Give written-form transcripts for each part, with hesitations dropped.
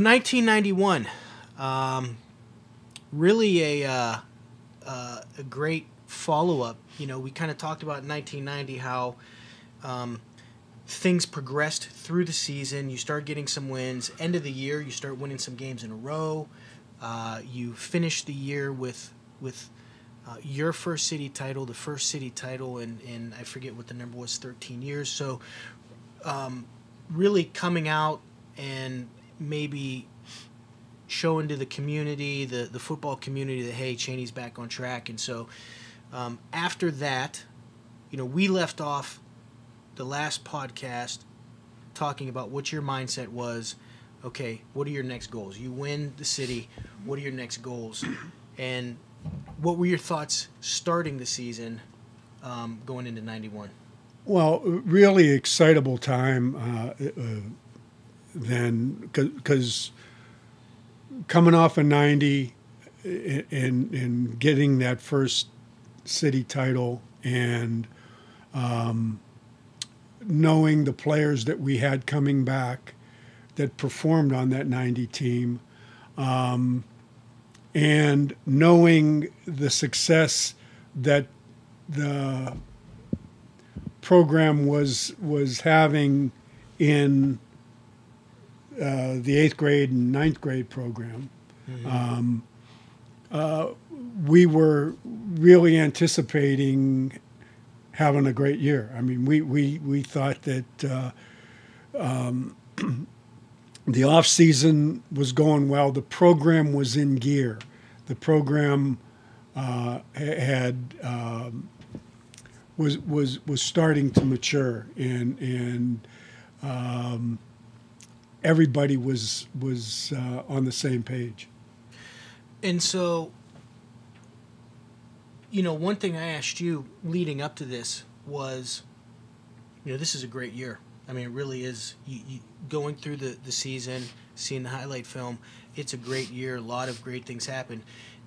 1991, really a great follow-up. You know, we kind of talked about in 1990 how things progressed through the season. You start getting some wins. End of the year, you start winning some games in a row. You finish the year with your first city title, the first city title in I forget what the number was, 13 years. So really coming out and maybe showing to the community, the football community, that, hey, Chaney's back on track. And so after that, you know, we left off the last podcast talking about what your mindset was. Okay, what are your next goals? You win the city. What are your next goals? And what were your thoughts starting the season going into 91? Well, really excitable time then, because coming off of 90 and getting that first city title and knowing the players that we had coming back that performed on that 90 team, and knowing the success that the program was having in the 8th grade and 9th grade program, we were really anticipating having a great year. I mean, we thought that the off season was going well. The program was in gear. The program was starting to mature, and everybody was on the same page. And so, you know, one thing I asked you leading up to this was, you know, this is a great year. I mean, it really is. You going through the season, seeing the highlight film, it's a great year. A lot of great things happened.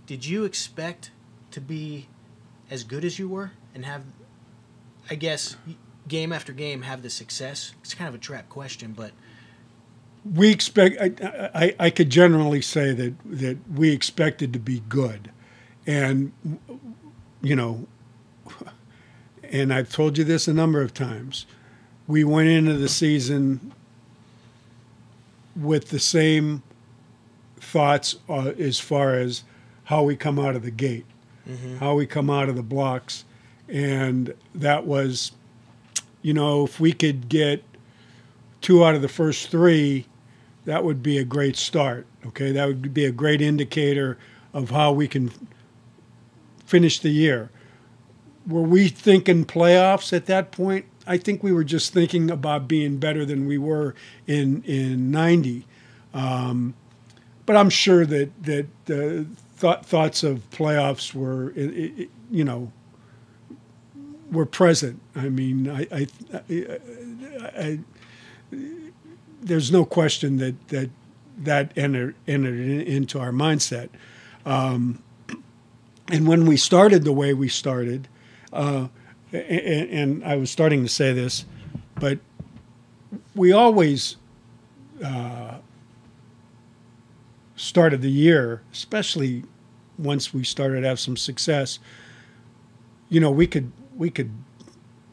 Did you expect to be as good as you were and have, I guess, game after game, have the success? It's kind of a trap question, but we expect. I could generally say that we expected to be good, and you know, and I've told you this a number of times. We went into the season with the same thoughts as far as how we come out of the gate, how we come out of the blocks, and that was, you know, if we could get 2 out of the first 3, that would be a great start. Okay, that would be a great indicator of how we can finish the year. Were we thinking playoffs at that point? I think we were just thinking about being better than we were in 90. But I'm sure that the thoughts of playoffs were, you know, were present. I mean, I there's no question that entered into our mindset. And when we started the way we started, and I was starting to say this, but we always started the year, especially once we started to have some success, you know, we could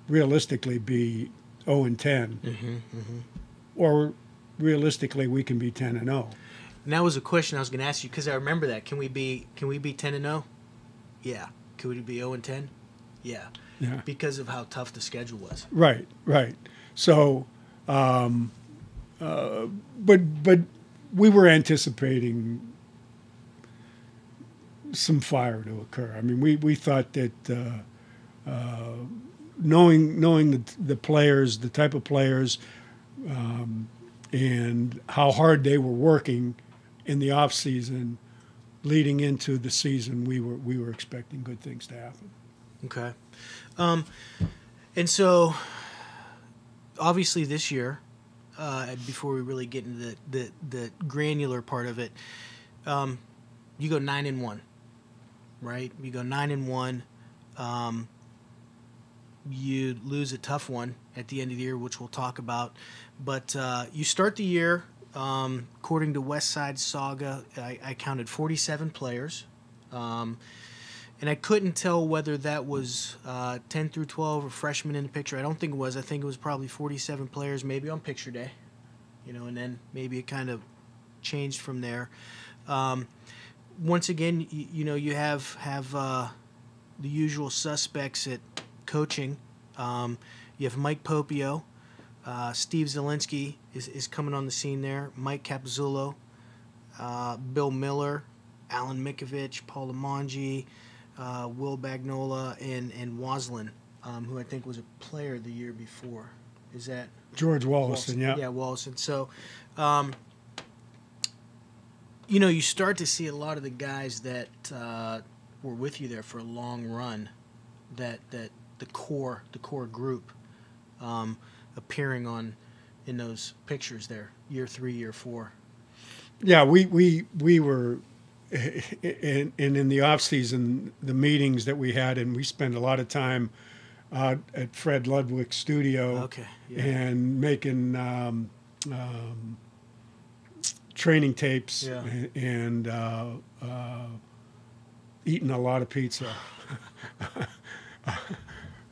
realistically be 0-10, or realistically we can be 10-0. And that was a question I was going to ask you, because I remember that. Can we be 10-0? Yeah. Could we be 0-10? Yeah. Yeah. Because of how tough the schedule was. Right. So, but we were anticipating some fire to occur. I mean, we thought that knowing the players, the type of players, and how hard they were working in the off season, leading into the season, we were expecting good things to happen. Okay. And so, obviously this year, before we really get into the granular part of it, you go 9-1, right? You go 9-1. You lose a tough one at the end of the year, which we'll talk about. But you start the year According to West Side Saga, I counted 47 players. And I couldn't tell whether that was 10 through 12 or freshmen in the picture. I don't think it was. I think it was probably 47 players, maybe on picture day. And then maybe it kind of changed from there. Once again, you have the usual suspects at coaching. You have Mike Popio. Steve Zielinski is coming on the scene there. Mike Capizzulo, Bill Miller, Alan Mikovich, Paul Lamongi, Will Bagnola, and Waslin, who I think was a player the year before. Is that George Wallison? Yeah. Yeah, Wallison. So, you start to see a lot of the guys that were with you there for a long run, that the core group, appearing in those pictures there, year 3, year 4. Yeah, we were, in the off season, the meetings that we had, and we spent a lot of time at Fred Ludwig's studio. Okay. Yeah. And making training tapes. Yeah. And eating a lot of pizza.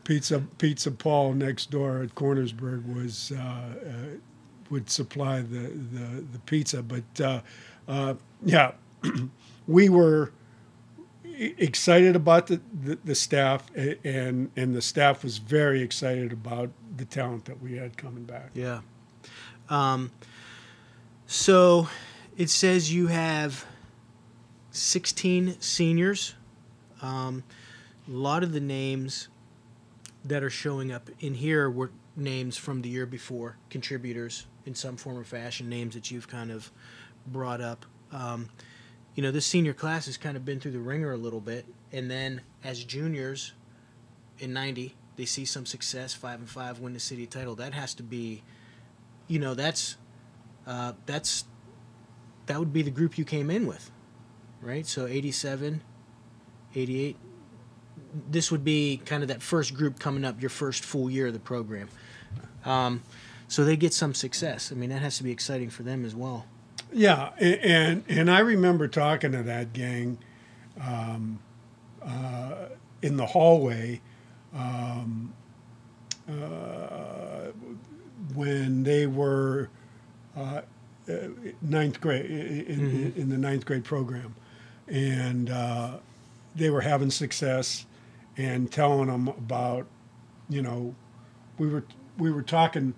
Pizza Paul next door at Cornersburg would supply the pizza, but yeah, we were excited about the staff, and the staff was very excited about the talent that we had coming back. Yeah. So it says you have 16 seniors. A lot of the names that are showing up in here were names from the year before, contributors in some form or fashion, names that you've kind of brought up. This senior class has kind of been through the ringer a little bit, and then as juniors in 90, they see some success, 5-5, win the city title. That has to be, that would be the group you came in with, right? So 87, 88. This would be kind of that first group coming up, your first full year of the program. So they get some success. I mean, that has to be exciting for them as well. Yeah, and I remember talking to that gang in the hallway when they were ninth grade, in the ninth grade program. And they were having success, and telling them about, we were talking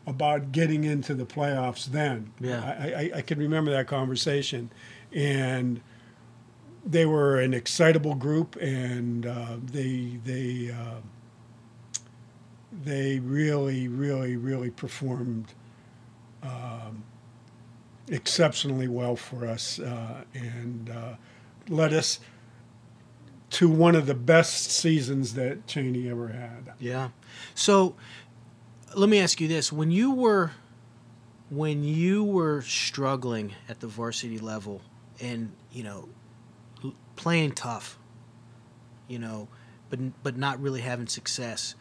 about getting into the playoffs then. Yeah. I can remember that conversation. And they were an excitable group, and they really, really, really performed exceptionally well for us, and led us to one of the best seasons that Chaney ever had. Yeah. So let me ask you this: when you were struggling at the varsity level, and playing tough, but not really having success,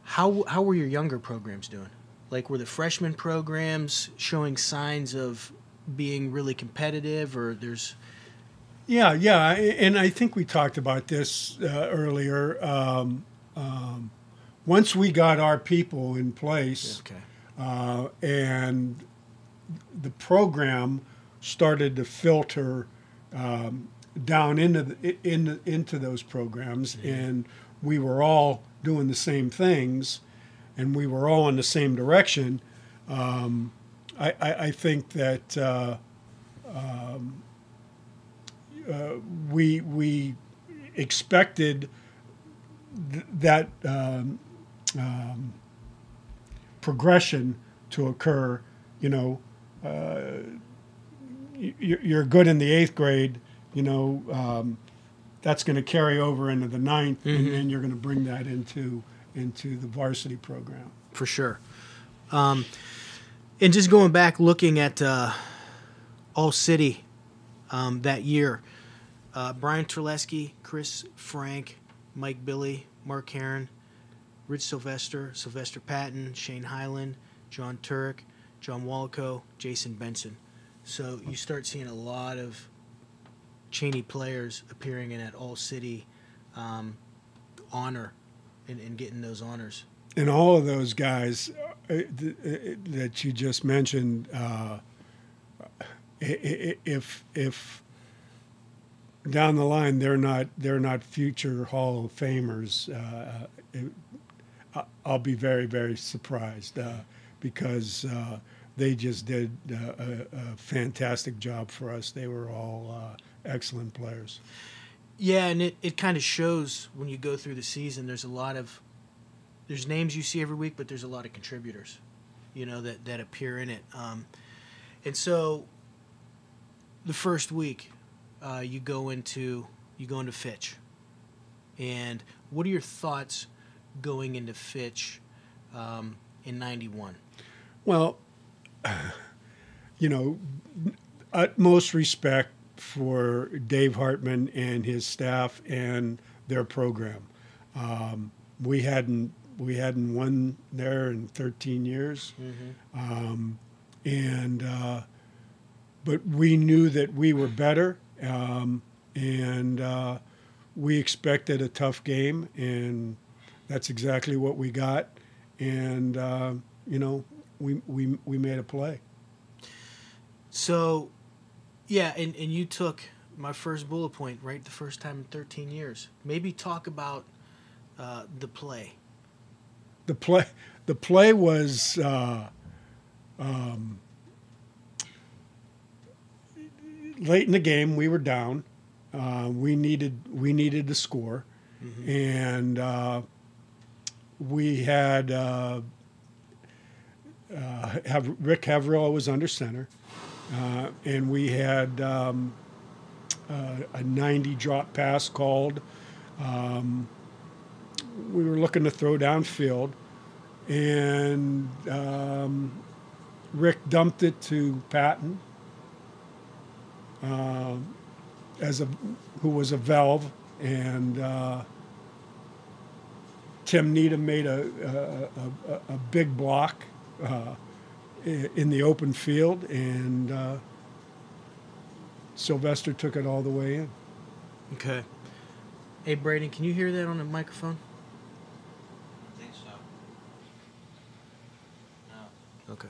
how were your younger programs doing? Like, were the freshman programs showing signs of being really competitive, or there's? Yeah, and I think we talked about this earlier. Once we got our people in place, Okay. And the program started to filter down into those programs, and we were all doing the same things, and we were all in the same direction. I think that we expected that progression to occur. You're good in the 8th grade. That's going to carry over into the 9th, and then you're going to bring that into the varsity program. For sure. And just going back, looking at All City that year, Brian Terleski, Chris Frank, Mike Billy, Mark Heron, Rich Sylvester, Sylvester Patton, Shane Highland, John Turek, John Wallaco, Jason Benson. So you start seeing a lot of Chaney players appearing in that all-city honor and getting those honors. And all of those guys that you just mentioned, if down the line they're not future Hall of Famers, I'll be very, very surprised because they just did a fantastic job for us. They were all excellent players. Yeah, and it kind of shows when you go through the season. There's names you see every week, but there's a lot of contributors, that appear in it. And so the first week, you go into Fitch. And what are your thoughts going into Fitch in '91? Well, utmost respect for Dave Hartman and his staff and their program. We hadn't won there in 13 years, but we knew that we were better, and we expected a tough game, and that's exactly what we got. And we made a play. So, yeah, and you took my first bullet point right the first time in 13 years. Maybe talk about the play. The play was late in the game. We were down. We needed to score, and we had Rick Havrillo was under center, and we had a 90 drop pass called. We were looking to throw downfield, and Rick dumped it to Patton, who was a valve, and Tim Needham made a big block in the open field, and Sylvester took it all the way in. Okay. Hey, Braden, can you hear that on the microphone? I think so. No. Okay.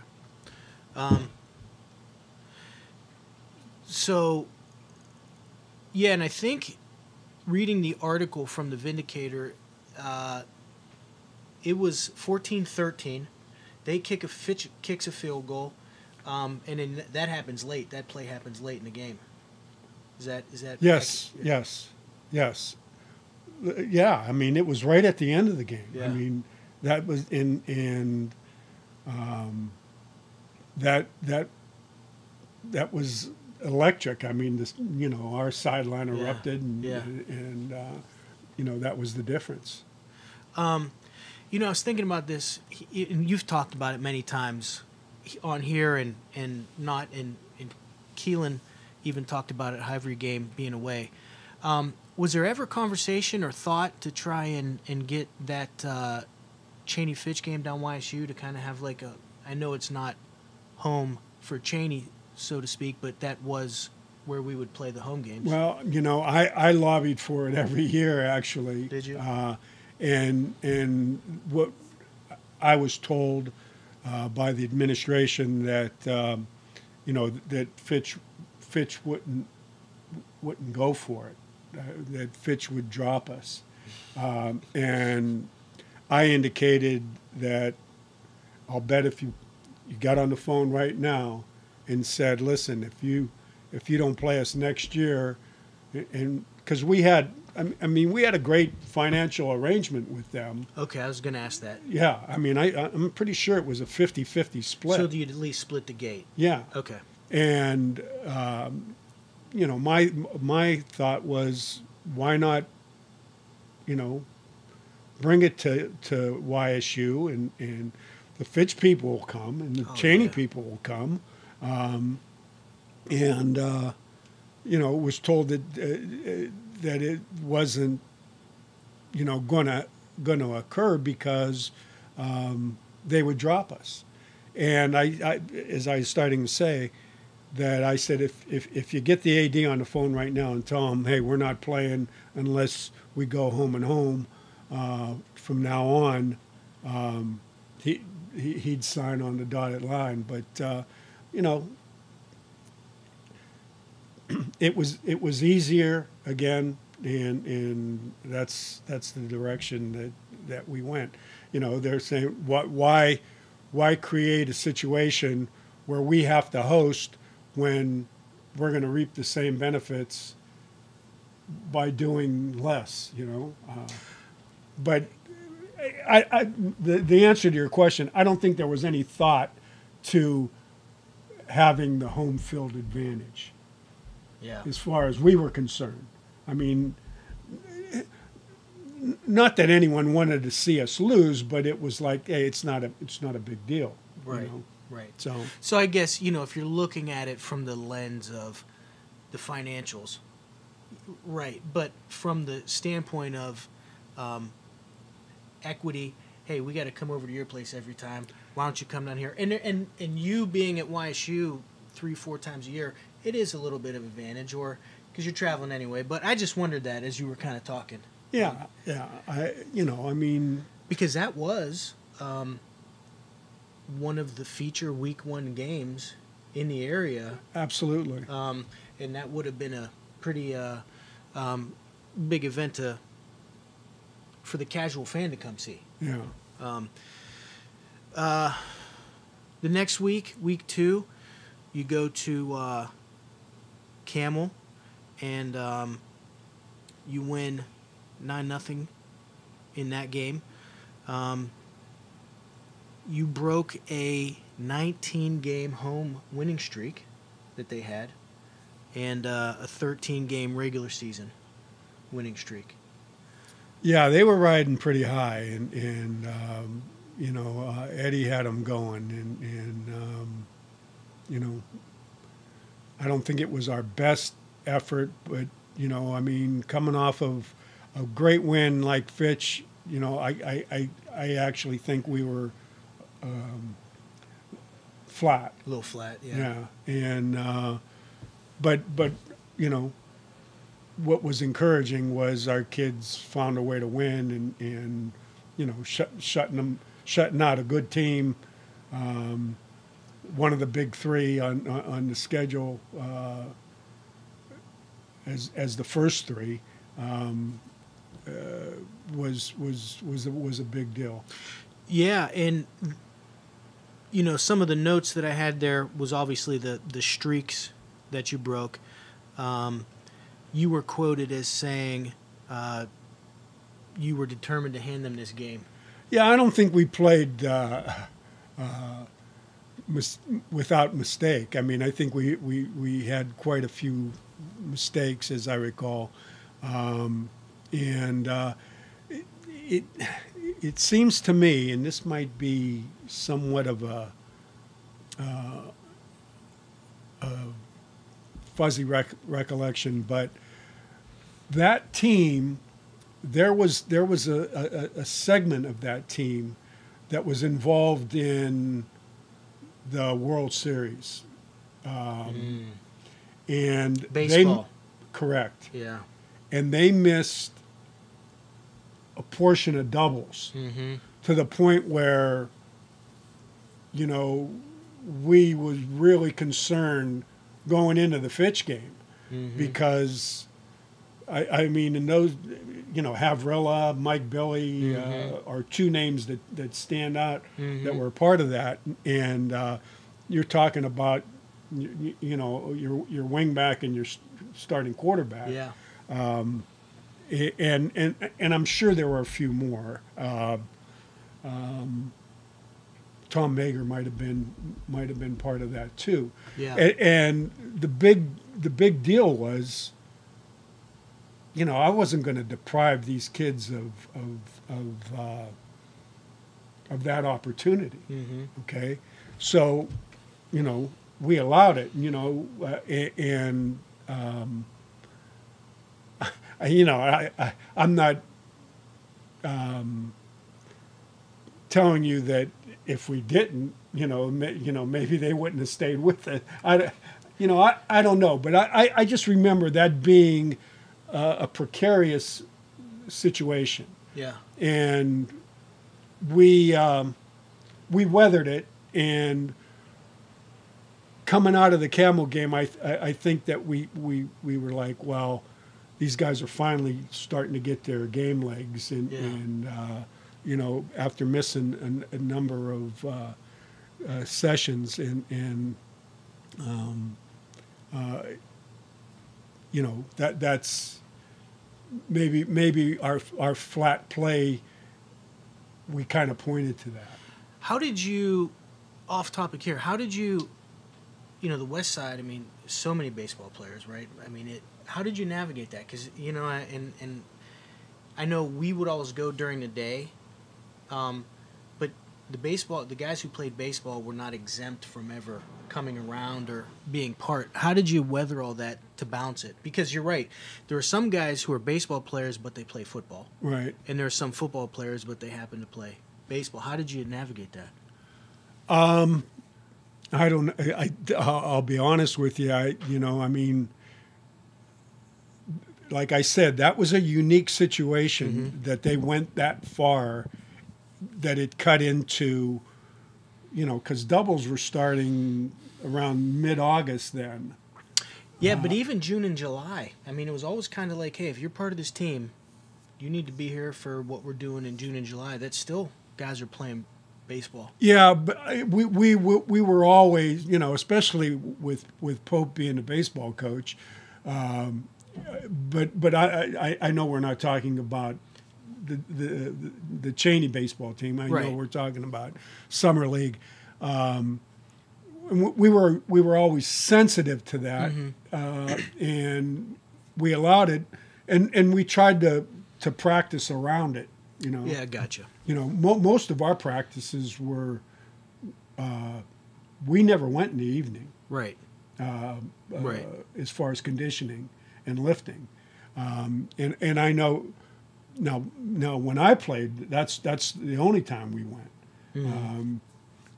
So, yeah, and I think reading the article from the Vindicator, it was 14-13. They Fitch kicks a field goal, and then that happens late. That play happens late in the game. Is that? Yes, yes. Yeah, I mean, it was right at the end of the game. Yeah. I mean, that was that was electric. I mean, our sideline erupted, and that was the difference. I was thinking about this, and you've talked about it many times on here, and not in Keelan even talked about it, Hivory game being away. Was there ever conversation or thought to try and get that Chaney Fitch game down YSU to kind of have like I know it's not home for Chaney, so to speak, but that was where we would play the home games? Well, I lobbied for it every year, actually. Did you? And what I was told by the administration that that Fitch wouldn't go for it, that Fitch would drop us, and I indicated that I'll bet if you got on the phone right now and said, listen, if you don't play us next year, and because we had a great financial arrangement with them. Okay, I was going to ask that. Yeah, I mean, I'm pretty sure it was a 50-50 split. So you'd at least split the gate. Yeah. Okay. And my thought was, why not, bring it to YSU, and the Fitch people will come, and the Chaney people will come, and was told that it wasn't, gonna occur because they would drop us, And I, as I was starting to say, that I said, if you get the AD on the phone right now and tell him, hey, we're not playing unless we go home and home from now on, he'd sign on the dotted line. But you know, it was easier again, and that's the direction that we went. You know, they're saying, why create a situation where we have to host when we're going to reap the same benefits by doing less, you know? But the answer to your question, I don't think there was any thought to having the home field advantage. Yeah. As far as we were concerned. I mean, not that anyone wanted to see us lose, but it was like, hey, it's not a big deal. Right. You know? Right. So I guess, you know, if you're looking at it from the lens of the financials, right, but from the standpoint of equity, hey, we got to come over to your place every time. Why don't you come down here? And you being at YSU 3-4 times a year, it is a little bit of advantage, or because you're traveling anyway. But I just wondered that as you were kind of talking. Yeah. I mean, because that was one of the feature week 1 games in the area. Absolutely. And that would have been a pretty big event for the casual fan to come see. Yeah. The next week, week 2, you go to Camel, and you win 9-0 in that game. You broke a 19-game home winning streak that they had, and a 13-game regular season winning streak. Yeah, they were riding pretty high, and Eddie had them going, and you know, I don't think it was our best effort, but you know, I mean, coming off of a great win like Fitch, you know, I actually think we were flat. A little flat, yeah. Yeah, and but you know, what was encouraging was our kids found a way to win, and you know, shutting out a good team. One of the big 3 on the schedule as the first 3 was a big deal. Yeah, and you know, some of the notes that I had there was obviously the streaks that you broke. You were quoted as saying you were determined to hand them this game. Yeah, I don't think we played without mistake. I mean, I think we had quite a few mistakes, as I recall, and it seems to me, and this might be somewhat of a fuzzy recollection, but that team, there was a segment of that team that was involved in the World Series, and baseball. Correct. Yeah. And they missed a portion of doubles to the point where, you know, we was really concerned going into the Fitch game because, I mean, in those, you know, Havrilla, Mike Billy are 2 names that stand out that were a part of that. And you're talking about, you know, your wingback and your starting quarterback. Yeah. And I'm sure there were a few more. Tom Mager might have been part of that too. Yeah. And the big deal was, you know, I wasn't going to deprive these kids of that opportunity. Okay, so, you know, we allowed it. You know, and you know, I'm not telling you that if we didn't, maybe they wouldn't have stayed with it. I don't know, but I just remember that being a precarious situation. Yeah. And we weathered it, and coming out of the Camel game, I think that we were like, well, these guys are finally starting to get their game legs, and after missing a number of sessions, and that's maybe our flat play. We kind of pointed to that. How did you, off topic here, how did you, the West Side, I mean, so many baseball players, right? I mean, how did you navigate that? Because, and I know we would always go during the day, but the guys who played baseball were not exempt from ever coming around or being part. How did you weather all that to balance it? Because you're right, there are some guys who are baseball players, but they play football. Right. And there are some football players, but they happen to play baseball. How did you navigate that? I don't. I'll be honest with you. Like I said, that was a unique situation that they went that far, that it cut into, because doubles were starting around mid-August then. Yeah, but even June and July, I mean, it was always kind of like, hey, if you're part of this team, you need to be here for what we're doing in June and July. That's still guys are playing baseball. Yeah, but we were always, especially with Pope being a baseball coach. But I know we're not talking about the Chaney baseball team. I know we're talking about summer league. We were always sensitive to that, and we allowed it, and we tried to practice around it. Yeah, gotcha. Most of our practices were, we never went in the evening. Right. Right. As far as conditioning and lifting, and I know now when I played, that's the only time we went.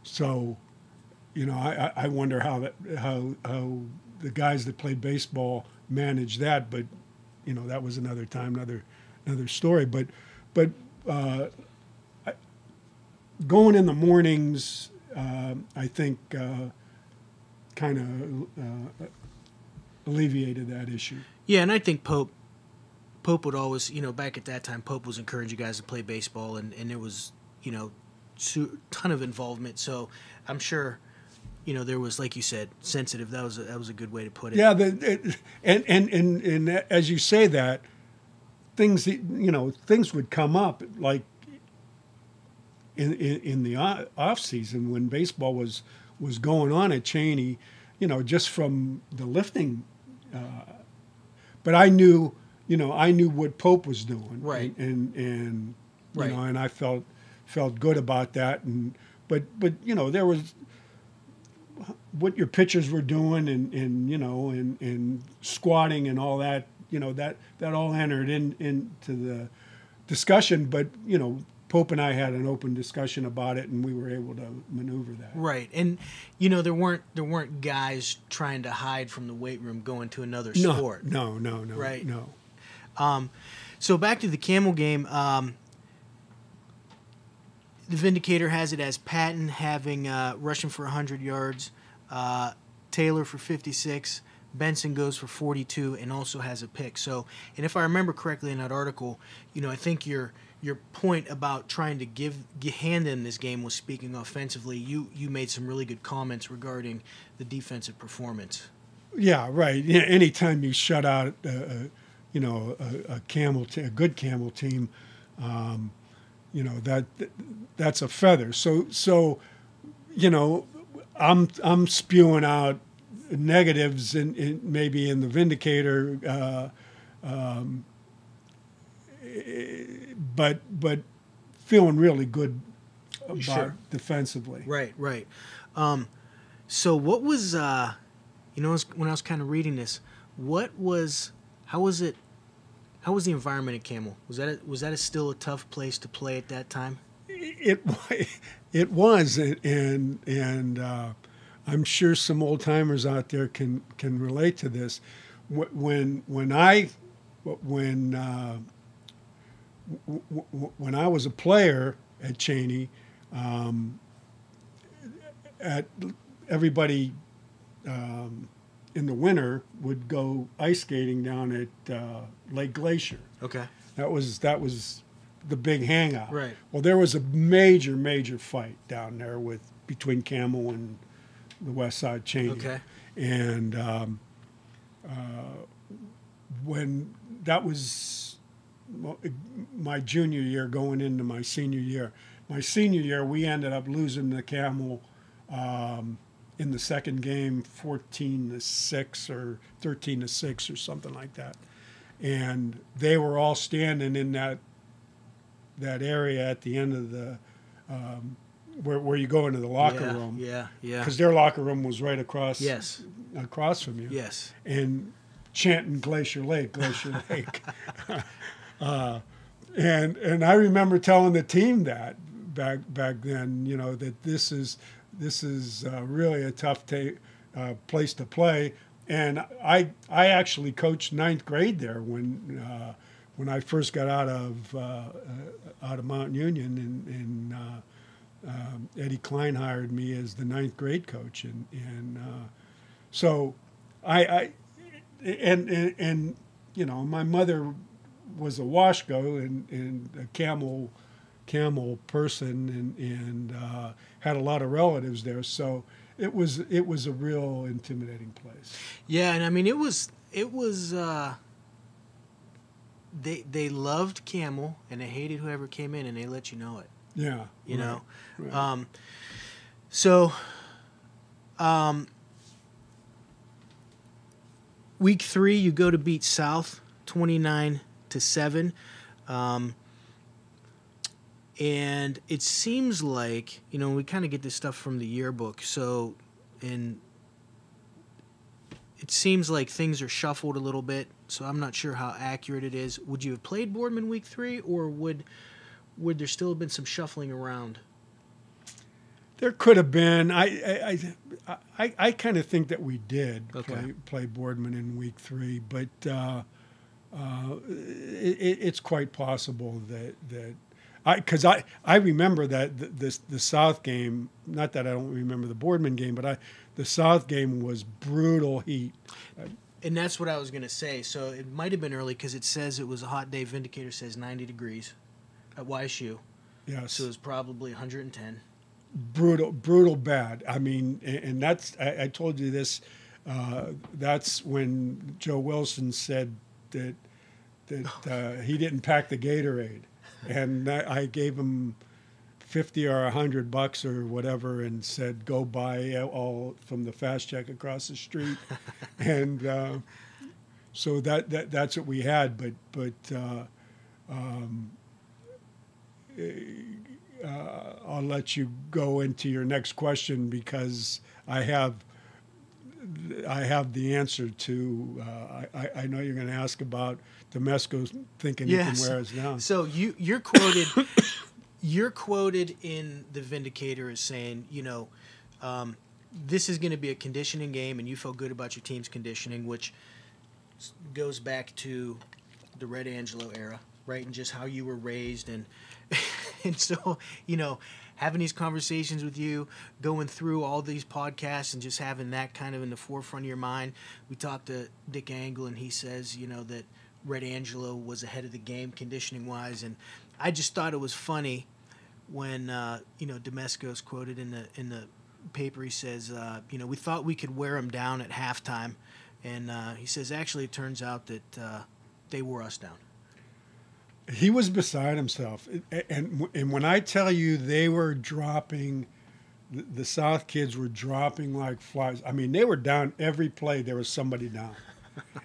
So, I wonder how the guys that played baseball managed that, but that was another time, another story. But going in the mornings, I think kind of alleviated that issue. Yeah, and I think Pope would always, back at that time, Pope was encouraging guys to play baseball, and there was, ton of involvement. So I'm sure, there was, like you said, sensitive. That was a good way to put it. Yeah, and as you say that, things would come up like in the off season when baseball was going on at Chaney, just from the lifting. But I knew what Pope was doing, right? And right. And I felt good about that. But there was what your pitchers were doing, and squatting and all that. That all entered into the discussion. But Pope and I had an open discussion about it, and we were able to maneuver that. Right, and there weren't guys trying to hide from the weight room going to another sport. No. Right. No. So back to the Camel game. The Vindicator has it as Patton having rushing for 100 yards, Taylor for 56. Benson goes for 42 and also has a pick. So, and if I remember correctly in that article, I think your point about trying to hand in this game was speaking offensively. You made some really good comments regarding the defensive performance. Yeah, right. Anytime you shut out a good Camel team, that's a feather. So I'm spewing out negatives in maybe in the Vindicator, but feeling really good about defensively. Right. So what was when I was kind of reading this, how was the environment at Camel? Was that still a tough place to play at that time? it it was, and I'm sure some old timers out there can relate to this. When I was a player at Chaney, at everybody in the winter would go ice skating down at Lake Glacier. Okay. That was the big hangout. Right. Well, there was a major fight down there between Camel and the West Side Chaney. Okay. And when that was my junior year, going into my senior year. My senior year, we ended up losing the Camel in the second game, 14-6 or 13-6 or something like that. And they were all standing in that area at the end of the where you go into the locker room. Yeah. Because their locker room was right across. Yes. Across from you. Yes. And chanting Glacier Lake. And I remember telling the team that back then, that this is really a tough place to play. And I actually coached ninth grade there when I first got out of Mount Union, and Eddie Klein hired me as the ninth grade coach, and so my mother was a Washko and a Camel person, and had a lot of relatives there, so it was a real intimidating place. Yeah, and I mean it was they loved Camel and they hated whoever came in, and they let you know it. Yeah, you know. Right. Week 3, you go to beat South 29-7, and it seems like we kind of get this stuff from the yearbook. So, and it seems like things are shuffled a little bit. So I'm not sure how accurate it is. Would you have played Boardman week 3, or would there still have been some shuffling around? There could have been. I kind of think that we did play Boardman in week 3, but it's quite possible that because I remember that the South game. Not that I don't remember the Boardman game, but the South game was brutal heat. And that's what I was going to say. So it might have been early because it says it was a hot day. Vindicator says 90 degrees at YSU. Yes. So it was probably 110. Brutal bad. I mean, and that's, I told you this, that's when Joe Wilson said that he didn't pack the Gatorade. And I gave him $50 or $100 or whatever, and said, go buy all from the Fast Check across the street. And so that's what we had. But I'll let you go into your next question, because I have the answer to. I know you're going to ask about Demesco thinking he can wear us down. So you're quoted. You're quoted in the Vindicator as saying, this is going to be a conditioning game, and you feel good about your team's conditioning, which goes back to the Red Angelo era, right? And just how you were raised, and so having these conversations with you, going through all these podcasts, and just having that kind of in the forefront of your mind. We talked to Dick Angle, and he says, that Red Angelo was ahead of the game conditioning wise, and I just thought it was funny when Demesco's quoted in the paper. He says, we thought we could wear them down at halftime, and he says actually it turns out that they wore us down. He was beside himself, and when I tell you they were dropping, the South kids were dropping like flies. I mean, they were down every play. There was somebody down,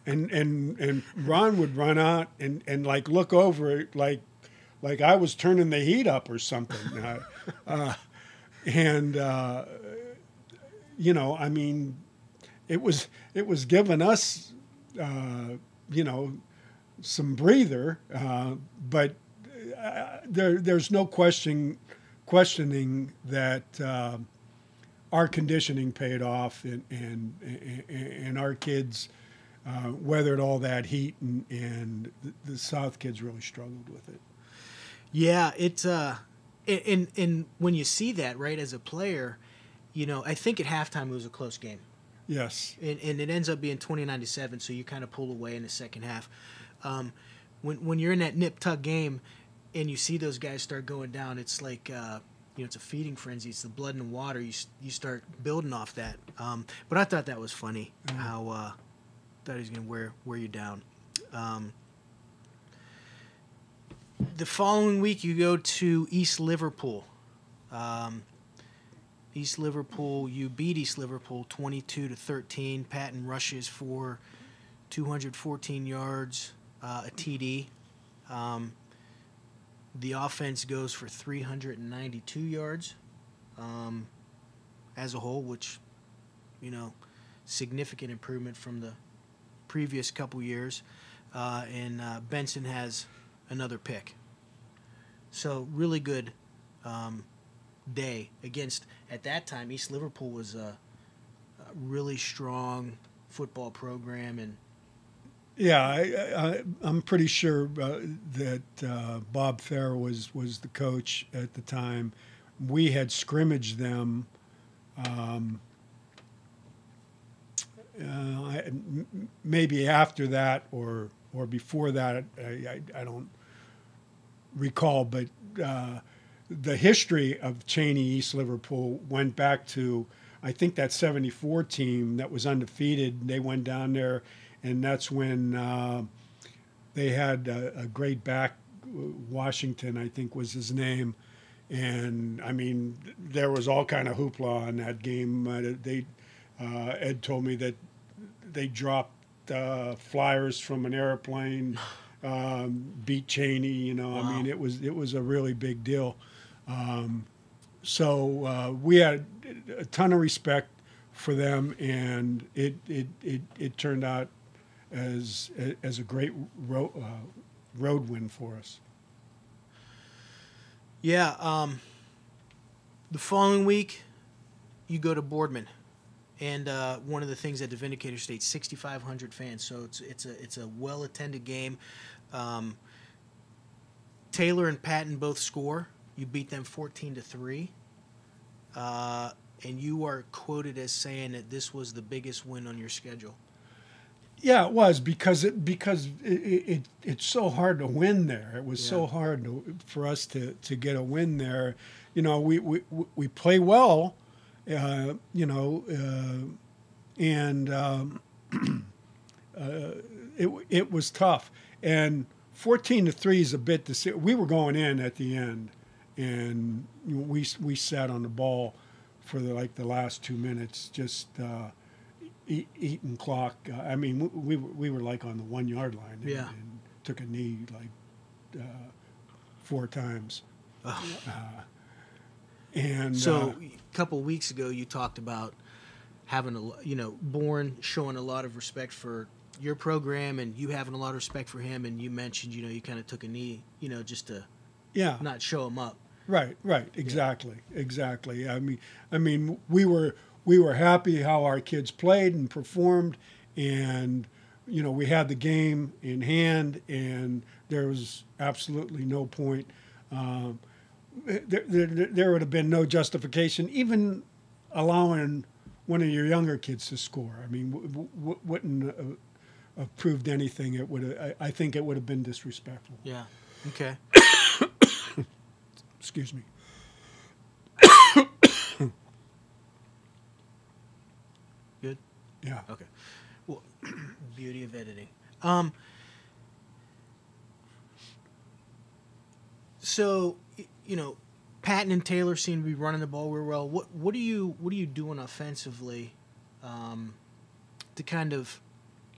and Ron would run out and like look over it like I was turning the heat up or something, I mean, it was giving us, some breather, but there's no question questioning that our conditioning paid off, and our kids weathered all that heat, and the South kids really struggled with it. Yeah, it's and when you see that, right, as a player, I think at halftime it was a close game. Yes. And it ends up being 29-7, so you kind of pull away in the second half. When you're in that nip-tuck game and you see those guys start going down, it's like it's a feeding frenzy. It's the blood and the water. You start building off that. But I thought that was funny, how thought he was going to wear you down. The following week, you go to East Liverpool. East Liverpool, you beat East Liverpool 22-13. Patton rushes for 214 yards, a TD. The offense goes for 392 yards as a whole, which, significant improvement from the previous couple years. And Benson has another pick. So really good day against, at that time, East Liverpool was a really strong football program. And yeah, I'm pretty sure that Bob Fair was the coach at the time. We had scrimmaged them maybe after that or before that. I don't recall, but the history of Chaney East Liverpool went back to, I think, that 74 team that was undefeated. They went down there, and that's when they had a great back, Washington, I think was his name. And, I mean, there was all kind of hoopla on that game. Ed told me that they dropped flyers from an airplane, beat Chaney, Wow. I mean, it was a really big deal. So we had a ton of respect for them, and it turned out as a great road win for us. Yeah. The following week, you go to Boardman, and one of the things at the Vindicator State, 6,500 fans, so it's a well attended game. Taylor and Patton both score. You beat them 14-3, and you are quoted as saying that this was the biggest win on your schedule. Yeah, it was because it's so hard to win there. It was so hard for us to get a win there. We play well, and it was tough. And 14-3 is a bit to see. We were going in at the end, and we sat on the ball for the last 2 minutes, just eating clock. I mean, we were like on the 1 yard line, and took a knee like 4 times. And so a couple of weeks ago, you talked about having Bourne showing a lot of respect for your program, and you having a lot of respect for him, and you mentioned, you kind of took a knee, just to not show him up. Right, exactly. I mean, we were happy how our kids played and performed, and we had the game in hand, and there was absolutely no point. There would have been no justification, even allowing one of your younger kids to score. I mean, wouldn't have proved anything. It would. I think it would have been disrespectful. Yeah. Okay. Excuse me. Good? Yeah. Okay. Well, beauty of editing. So, Patton and Taylor seem to be running the ball real well. What are you doing offensively to kind of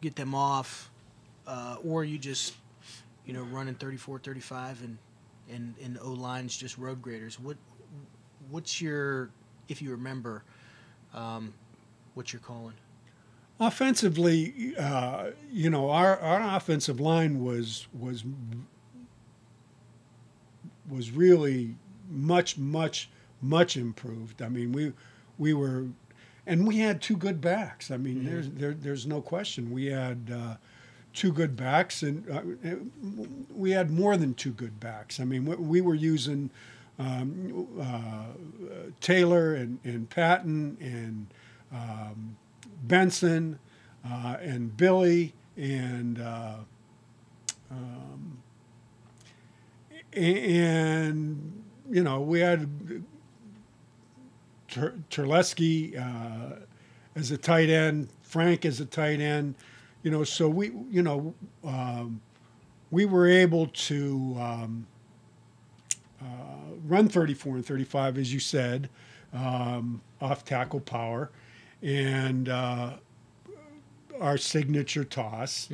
get them off, or are you just running 34-35 and the O-line's just road graders? What's your, if you remember, what you're calling? Offensively, our offensive line was really much improved. I mean, we were, and we had two good backs. I mean, there's no question. We had two good backs, and we had more than two good backs. I mean, we were using Taylor and Patton and Benson and Billy and you know, we had Terleski as a tight end, Frank as a tight end, you know, so we were able to run 34 and 35, as you said, off tackle power, and our signature toss.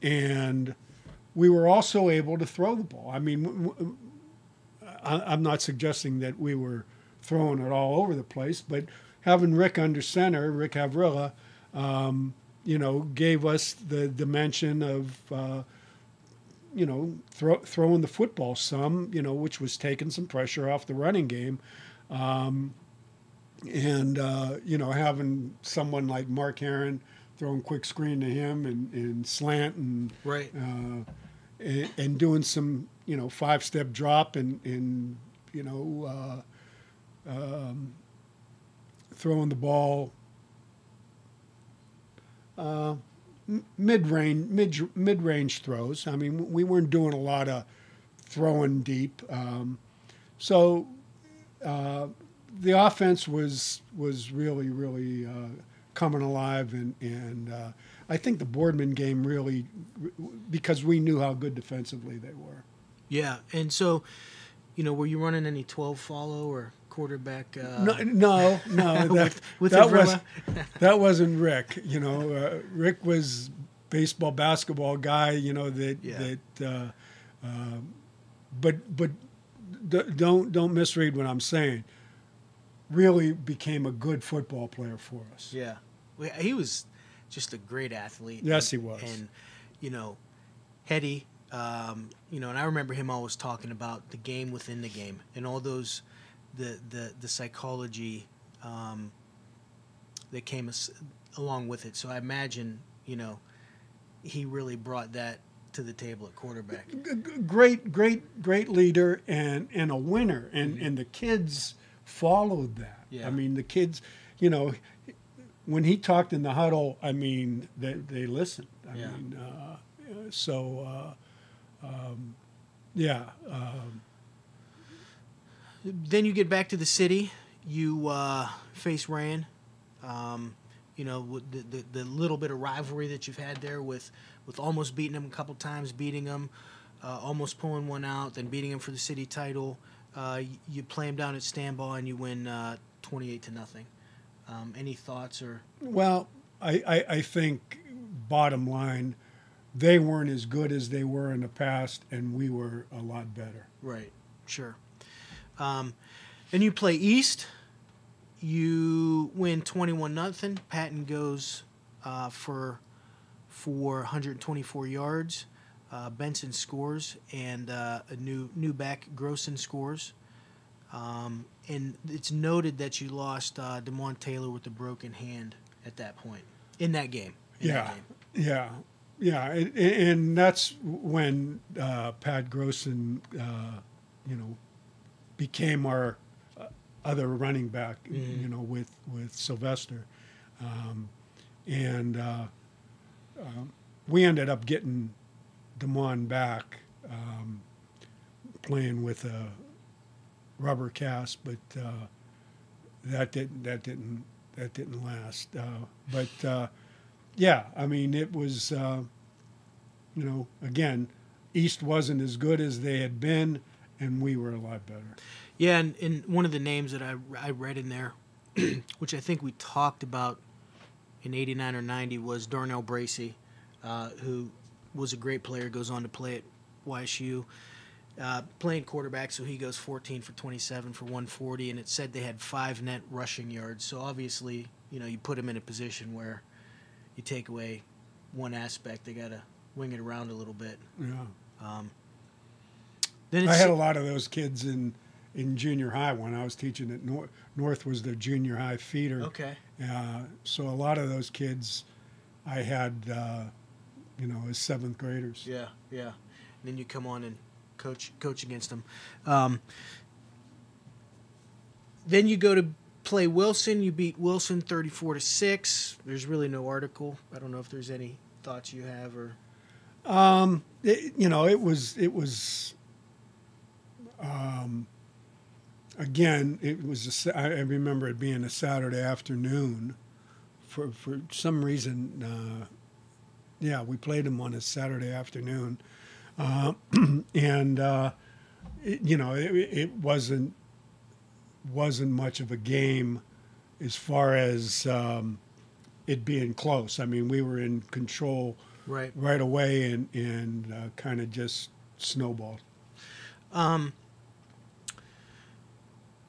And we were also able to throw the ball. I mean, I'm not suggesting that we were throwing it all over the place, but having Rick under center, Rick Havrilla, you know, gave us the dimension of, you know, throwing the football some, you know, which was taking some pressure off the running game. And, you know, having someone like Mark Herron throwing quick screen to him and slant and right. And doing some, you know, 5-step drop and you know, throwing the ball mid-range throws. I mean, we weren't doing a lot of throwing deep. So the offense was really coming alive, and I think the Boardman game really, because we knew how good defensively they were. Yeah, and so, you know, were you running any 12 follow or quarterback? No. With that wasn't Rick. You know, Rick was baseball, basketball guy. You know but don't misread what I'm saying. Really became a good football player for us. Yeah, he was just a great athlete. Yes, he was. And you know, heady. You know, and I remember him always talking about the game within the game and all those, the psychology that came along with it. So I imagine, you know, he really brought that to the table at quarterback. Great leader and a winner, and the kids followed that. Yeah. I mean, the kids, you know, when he talked in the huddle, I mean, they listened. I mean, Then you get back to the city. You face Ran. You know, the little bit of rivalry that you've had there with almost beating him a couple times, beating him, almost pulling one out, then beating him for the city title. You play him down at Stanbaugh and you win 28-0. Any thoughts or? Well, I think bottom line, they weren't as good as they were in the past, and we were a lot better. Right, sure. And you play East. You win 21-0. Patton goes for 124 yards. Benson scores, and a new back, Grossen, scores. And it's noted that you lost DeMont Taylor with a broken hand at that point in that game. Yeah, and that's when Pat Grossen, you know, became our other running back, you know, with Sylvester, and we ended up getting DeMond back, playing with a rubber cast, but that didn't last. Yeah, I mean, it was, you know, again, East wasn't as good as they had been, and we were a lot better. Yeah, and one of the names that I read in there, which I think we talked about in 89 or 90, was Darnell Bracey, who was a great player, goes on to play at YSU, playing quarterback, so he goes 14 for 27 for 140, and it said they had 5 net rushing yards. So obviously, you know, you put him in a position where you take away one aspect, they got to wing it around a little bit. Yeah. Then I it's, had a lot of those kids in junior high when I was teaching at North. North was the junior high feeder. okay. So a lot of those kids I had, as seventh graders. Yeah, yeah. And then you come on and coach against them. Then you go to play Wilson. You beat Wilson 34-6. There's really no article. I don't know if there's any thoughts you have or. It was. Again, it was. I remember it being a Saturday afternoon. For some reason, we played them on a Saturday afternoon, and it wasn't much of a game as far as it being close. I mean, we were in control right away and kind of just snowballed.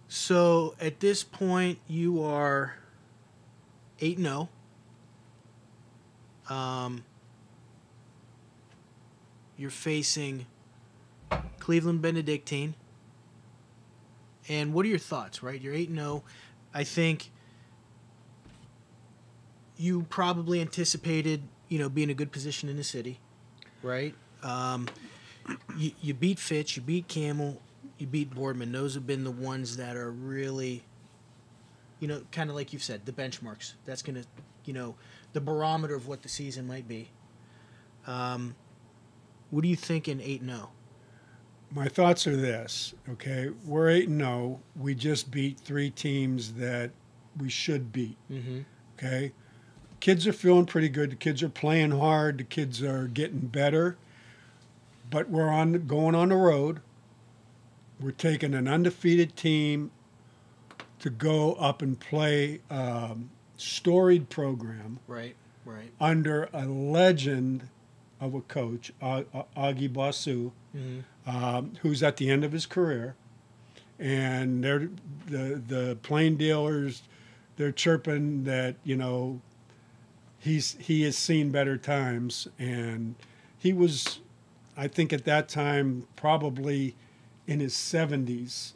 So at this point, you are 8-0. You're facing Cleveland Benedictine. And what are your thoughts, right? You're 8-0. I think you probably anticipated, being in a good position in the city, right? You beat Fitch, you beat Camel, you beat Boardman. Those have been the ones that are really, kind of like you've said, the benchmarks. That's going to, the barometer of what the season might be. What do you think in 8-0? My thoughts are this, okay? We're 8-0. We just beat 3 teams that we should beat, okay? Kids are feeling pretty good. The kids are playing hard. The kids are getting better. But we're going on the road. We're taking an undefeated team to go up and play a storied program. Right. Under a legend of a coach, Augie Basu, who's at the end of his career. And they're the plain dealers, they're chirping that, he has seen better times. And he was, I think at that time, probably in his 70s.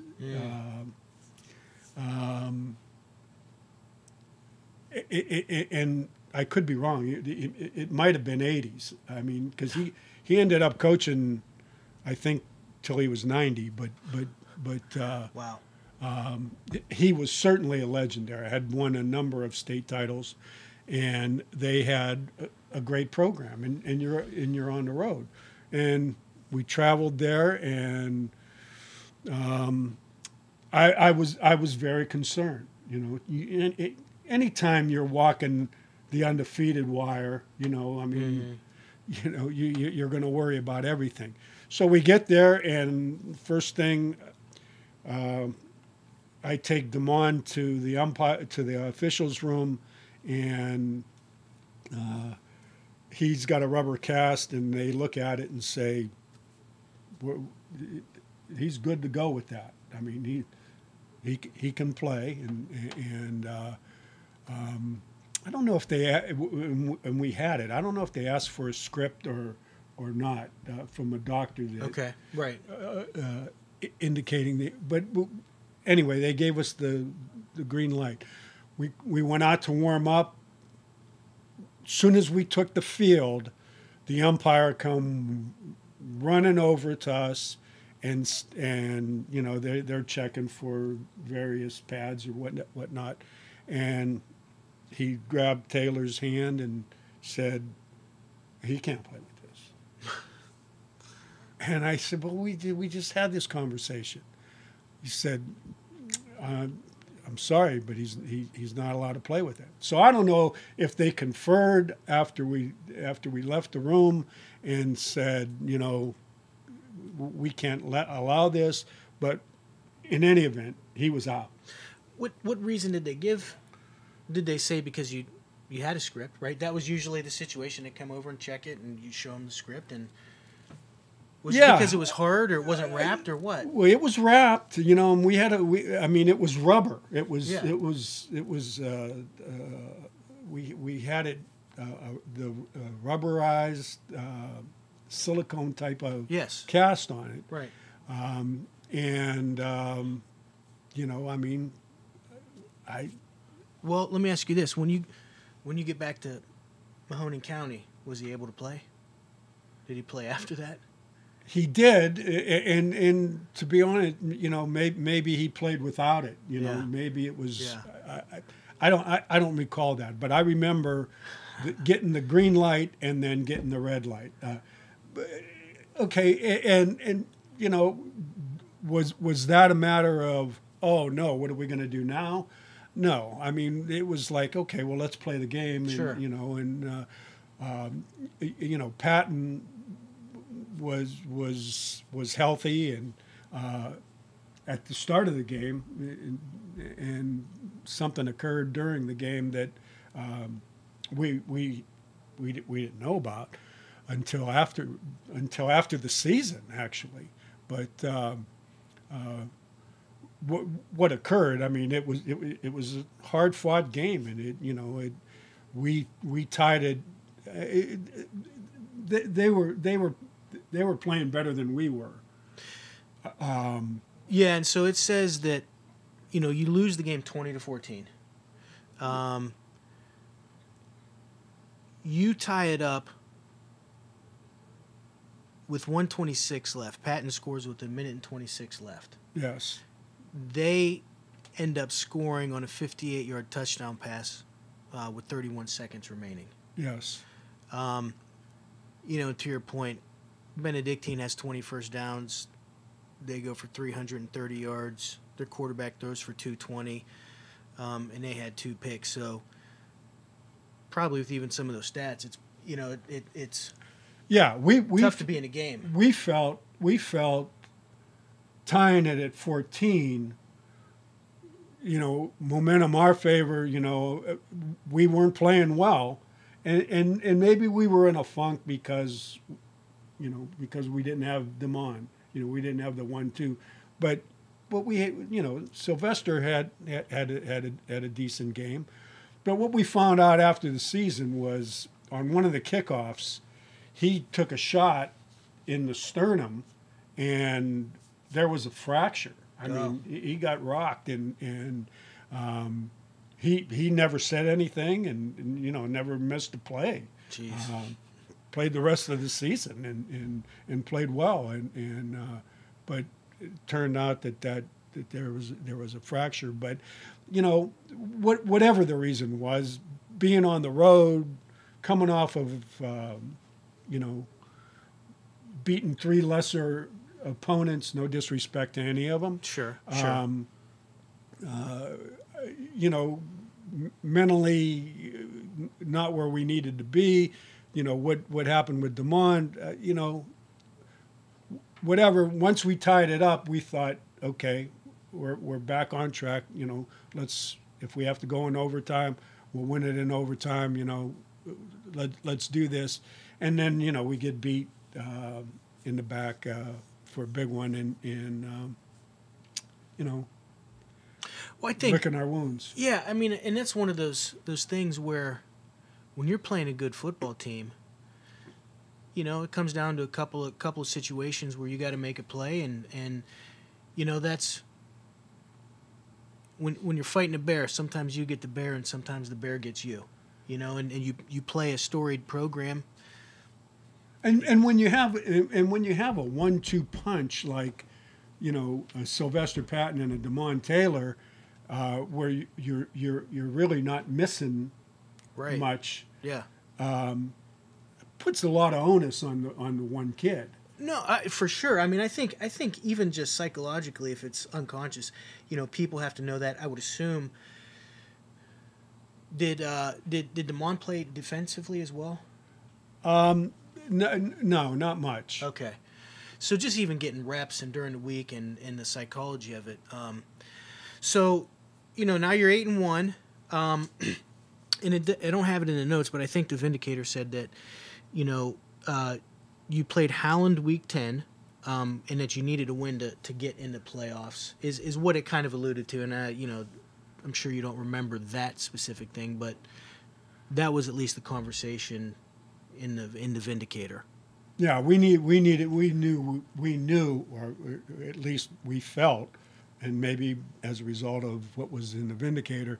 And I could be wrong. It might have been 80s. I mean, because he ended up coaching, I think, till he was 90. But Wow. He was certainly a legend there. Had won a number of state titles, and they had a great program. And you're on the road, and we traveled there, and I was very concerned. Anytime you're walking the undefeated wire, you're going to worry about everything. So we get there, and first thing, I take Damon to the officials' room, and he's got a rubber cast, and they look at it and say, he's good to go with that. I mean, he can play, and I don't know if they, and we had it. I don't know if they asked for a script or not from a doctor. Okay, right. Indicating but anyway, they gave us the green light. We went out to warm up. As soon as we took the field, the umpire come running over to us, and they're checking for various pads or whatnot, and he grabbed Taylor's hand and said, "He can't play with this." And I said, "Well, we just had this conversation." He said, "I'm sorry, but he's not allowed to play with it." So I don't know if they conferred after we left the room and said, we can't allow this. But in any event, he was out. What reason did they give? Did they say because you had a script, right? That was usually the situation. They come over and check it, and you show them the script. And was it because it was hard, or it wasn't wrapped, or what? Well, it was wrapped, and we had it was rubber. It was we had it the rubberized silicone type of cast on it. Right. You know, I mean, Well, let me ask you this: when you get back to Mahoning County, was he able to play? Did he play after that? he did, and to be honest, you know, maybe he played without it. You know, Yeah. maybe it was. Yeah. I don't recall that, but I remember getting the green light and then getting the red light. Okay, and you know, was that a matter of, oh no, what are we going to do now? No, I mean, it was like, okay, well, let's play the game. And, Sure. you know, and you know, Patton was healthy, and at the start of the game, and something occurred during the game that we didn't know about until after the season, actually. But what occurred? I mean, it was a hard fought game, and we tied it. They were playing better than we were. Yeah, and so it says that, you know, you lose the game 20-14. You tie it up with 1:26 left. Patton scores with 1:26 left. Yes. They end up scoring on a 58-yard touchdown pass with 31 seconds remaining. Yes. You know, to your point, Benedictine has 20 first downs. They go for 330 yards. Their quarterback throws for 220, and they had 2 picks. So probably with even some of those stats, it's, you know, it's Yeah, we tough to be in a game. We felt tying it at 14. You know, momentum our favor. You know, we weren't playing well, and maybe we were in a funk because we didn't have them on. You know, we didn't have the 1-2, but we, you know, Sylvester had a decent game. But what we found out after the season was on one of the kickoffs, he took a shot in the sternum, and there was a fracture. I mean, he got rocked, and he never said anything, and you know, never missed a play. Jeez. Played the rest of the season and played well, but it turned out that there was a fracture. But you know, whatever the reason was, being on the road, coming off of you know, beating 3 lesser opponents, no disrespect to any of them. Sure. You know, mentally not where we needed to be. You know, what happened with DeMond, you know, whatever. Once we tied it up, we thought, okay, we're back on track. You know, if we have to go in overtime, we'll win it in overtime. You know, let's do this. And then, you know, we get beat in the back for a big one, and you know, Well, I think licking our wounds. Yeah, I mean, and that's one of those things where when you're playing a good football team, you know, it comes down to a couple of situations where you got to make a play, and you know, that's when you're fighting a bear, sometimes you get the bear and sometimes the bear gets you. You know, and you play a storied program. And when you have a 1-2 punch like, you know, a Sylvester Patton and a DeMond Taylor, where you're really not missing Right. much, Yeah. puts a lot of onus on the one kid. No, for sure. I mean, I think even just psychologically, if it's unconscious, you know, people have to know that. I would assume. Did DeMond play defensively as well? No, not much. Okay, so just even getting reps and during the week and the psychology of it. So, you know, now you're 8-1, and I don't have it in the notes, but I think the Vindicator said that, you know, you played Howland week 10, and that you needed a win to get into playoffs is what it kind of alluded to, and you know, I'm sure you don't remember that specific thing, but that was at least the conversation in the Vindicator. Yeah, we knew, or at least we felt, and maybe as a result of what was in the Vindicator,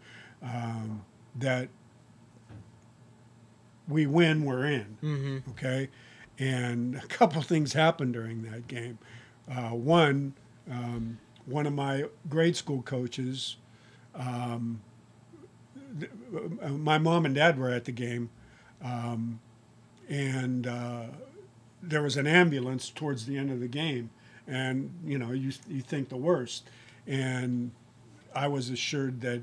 that we win, we're in. Mm-hmm. Okay, and a couple of things happened during that game. One of my grade school coaches, my mom and dad were at the game, and there was an ambulance towards the end of the game, and you think the worst, and I was assured that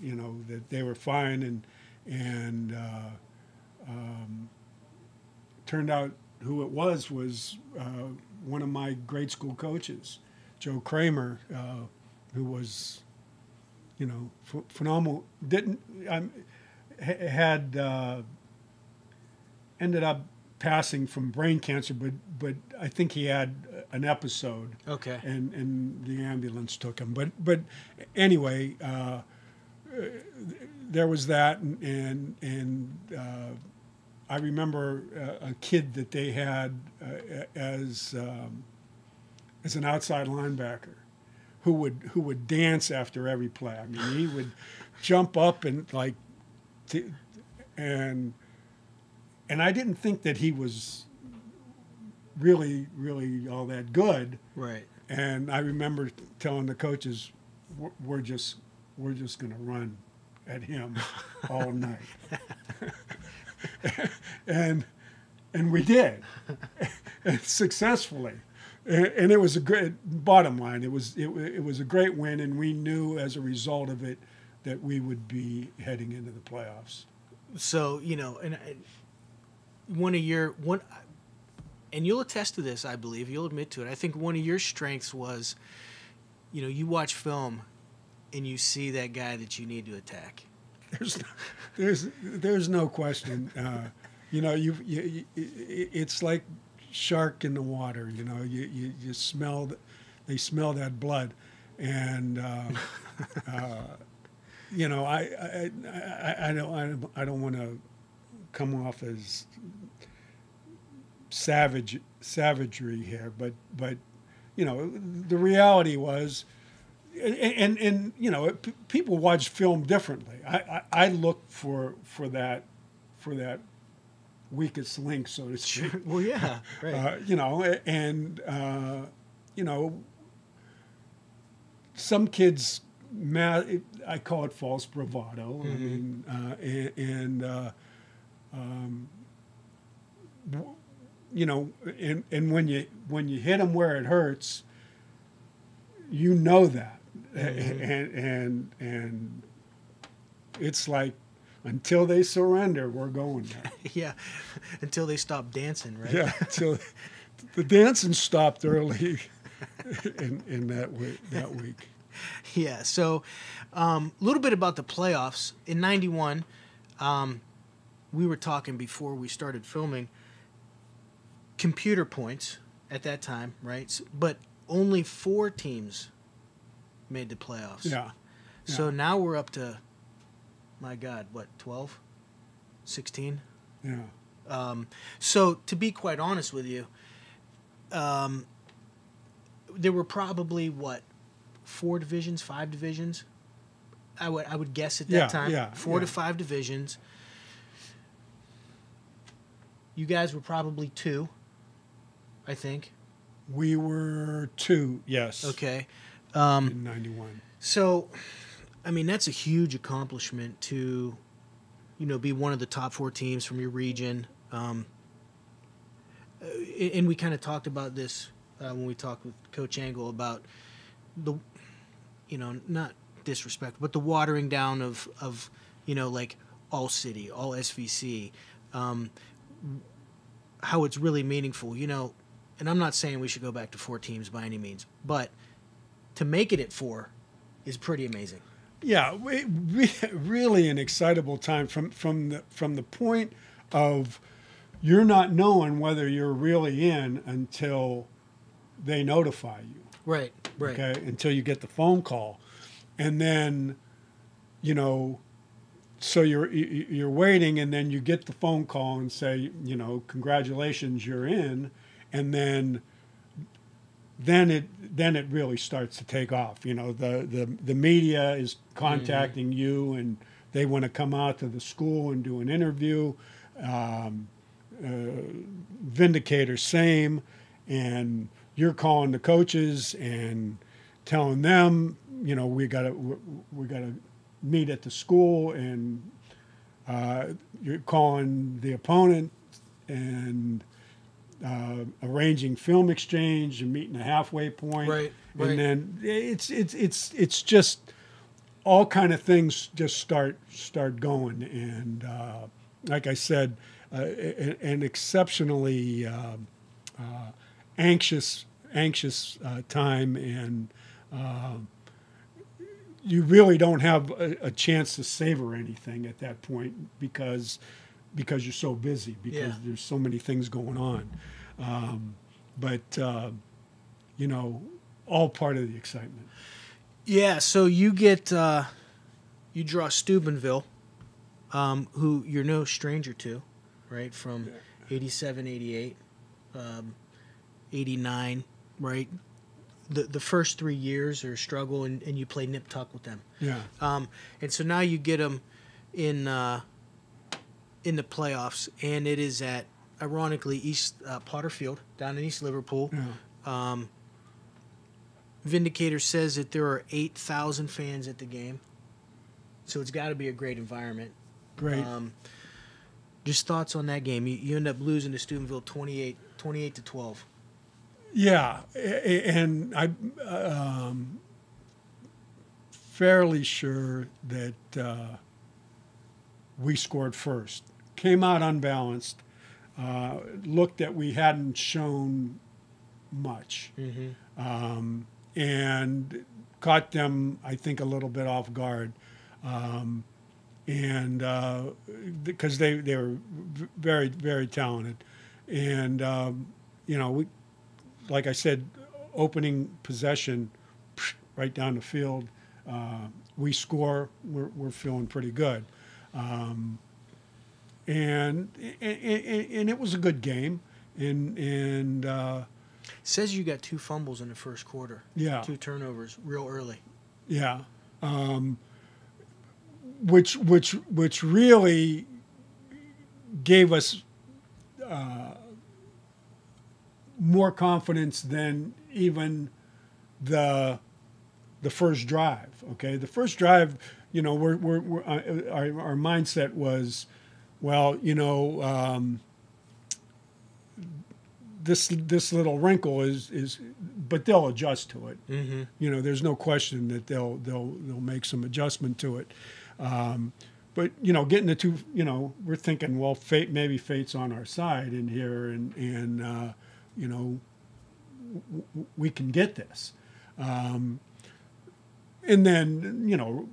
that they were fine, and turned out who it was one of my grade school coaches, Joe Kramer, who was phenomenal. Ended up passing from brain cancer, but I think he had an episode. Okay. And the ambulance took him. But anyway, there was that, and I remember a kid that they had as an outside linebacker who would dance after every play. I mean, he would jump up and and I didn't think that he was really all that good. Right. And I remember telling the coaches, we're just going to run at him all night. and we did, successfully. And it was a great, bottom line, it was a great win, and we knew as a result of it that we would be heading into the playoffs. So, and and you'll attest to this, I believe, you'll admit to it. I think one of your strengths was, you watch film and you see that guy that you need to attack. There's no question. It's like shark in the water. You smell, they smell that blood, and I don't want to come off as savagery here, but the reality was, and people watch film differently. I look for that weakest link, so to speak. Well, yeah, right. Some kids, I call it false bravado. Mm-hmm. And when you hit them where it hurts, that, Mm-hmm. and it's like, until they surrender, we're going there. Yeah, until they stop dancing, right? Yeah, until the dancing stopped early in that week. Yeah. So, a little bit about the playoffs in '91. We were talking before we started filming. Computer points at that time, right? But only 4 teams made the playoffs. Yeah. So now we're up to, my God, what, 12? 16? Yeah. So to be quite honest with you, there were probably, 4 divisions, 5 divisions? I would guess at that time. 4 to 5 divisions. You guys were probably 2, I think. We were 2, yes. Okay. In '91. So, that's a huge accomplishment to, be one of the top 4 teams from your region. And we kind of talked about this when we talked with Coach Angle about the, not disrespect, but the watering down of like all city, all SVC, how it's really meaningful, and I'm not saying we should go back to 4 teams by any means, but to make it at 4 is pretty amazing. Yeah, really an excitable time from the point of you're not knowing whether you're really in until they notify you. Right. Okay, until you get the phone call, and then, so you're waiting, and then you get the phone call and say, congratulations, you're in, and then it really starts to take off. The media is contacting you, and they want to come out to the school and do an interview. Vindicator, same, and you're calling the coaches and telling them, we gotta meet at the school, and you're calling the opponent and arranging film exchange and meeting a halfway point. Right. And then it's just all kind of things just start going, and like I said, an exceptionally anxious time, and you really don't have a chance to savor anything at that point because you're so busy, because there's so many things going on. But all part of the excitement. Yeah, so you get you draw Steubenville, who you're no stranger to, right? From 87, 88, 89, right? The first 3 years are a struggle, and you play nip-tuck with them. Yeah. And so now you get them in the playoffs, and it is at, ironically, East Potter Field, down in East Liverpool. Yeah. Vindicator says that there are 8,000 fans at the game, so it's got to be a great environment. Great. Just thoughts on that game. You end up losing to Steubenville 28 to 12. Yeah, and I'm fairly sure that we scored first. Came out unbalanced. Looked that we hadn't shown much. Mm-hmm. And caught them, I think, a little bit off guard. And because they were very, very talented. And, we, like I said, opening possession, right down the field, we score, we're feeling pretty good. And it was a good game. And says you got 2 fumbles in the first quarter. Yeah. 2 turnovers real early. Yeah. Which really gave us more confidence than even the first drive. Okay, the first drive, our mindset was, well, this little wrinkle is, but they'll adjust to it. Mm-hmm. There's no question that they'll make some adjustment to it. But getting the 2, we're thinking, well, maybe fate's on our side in here, and we can get this. And then,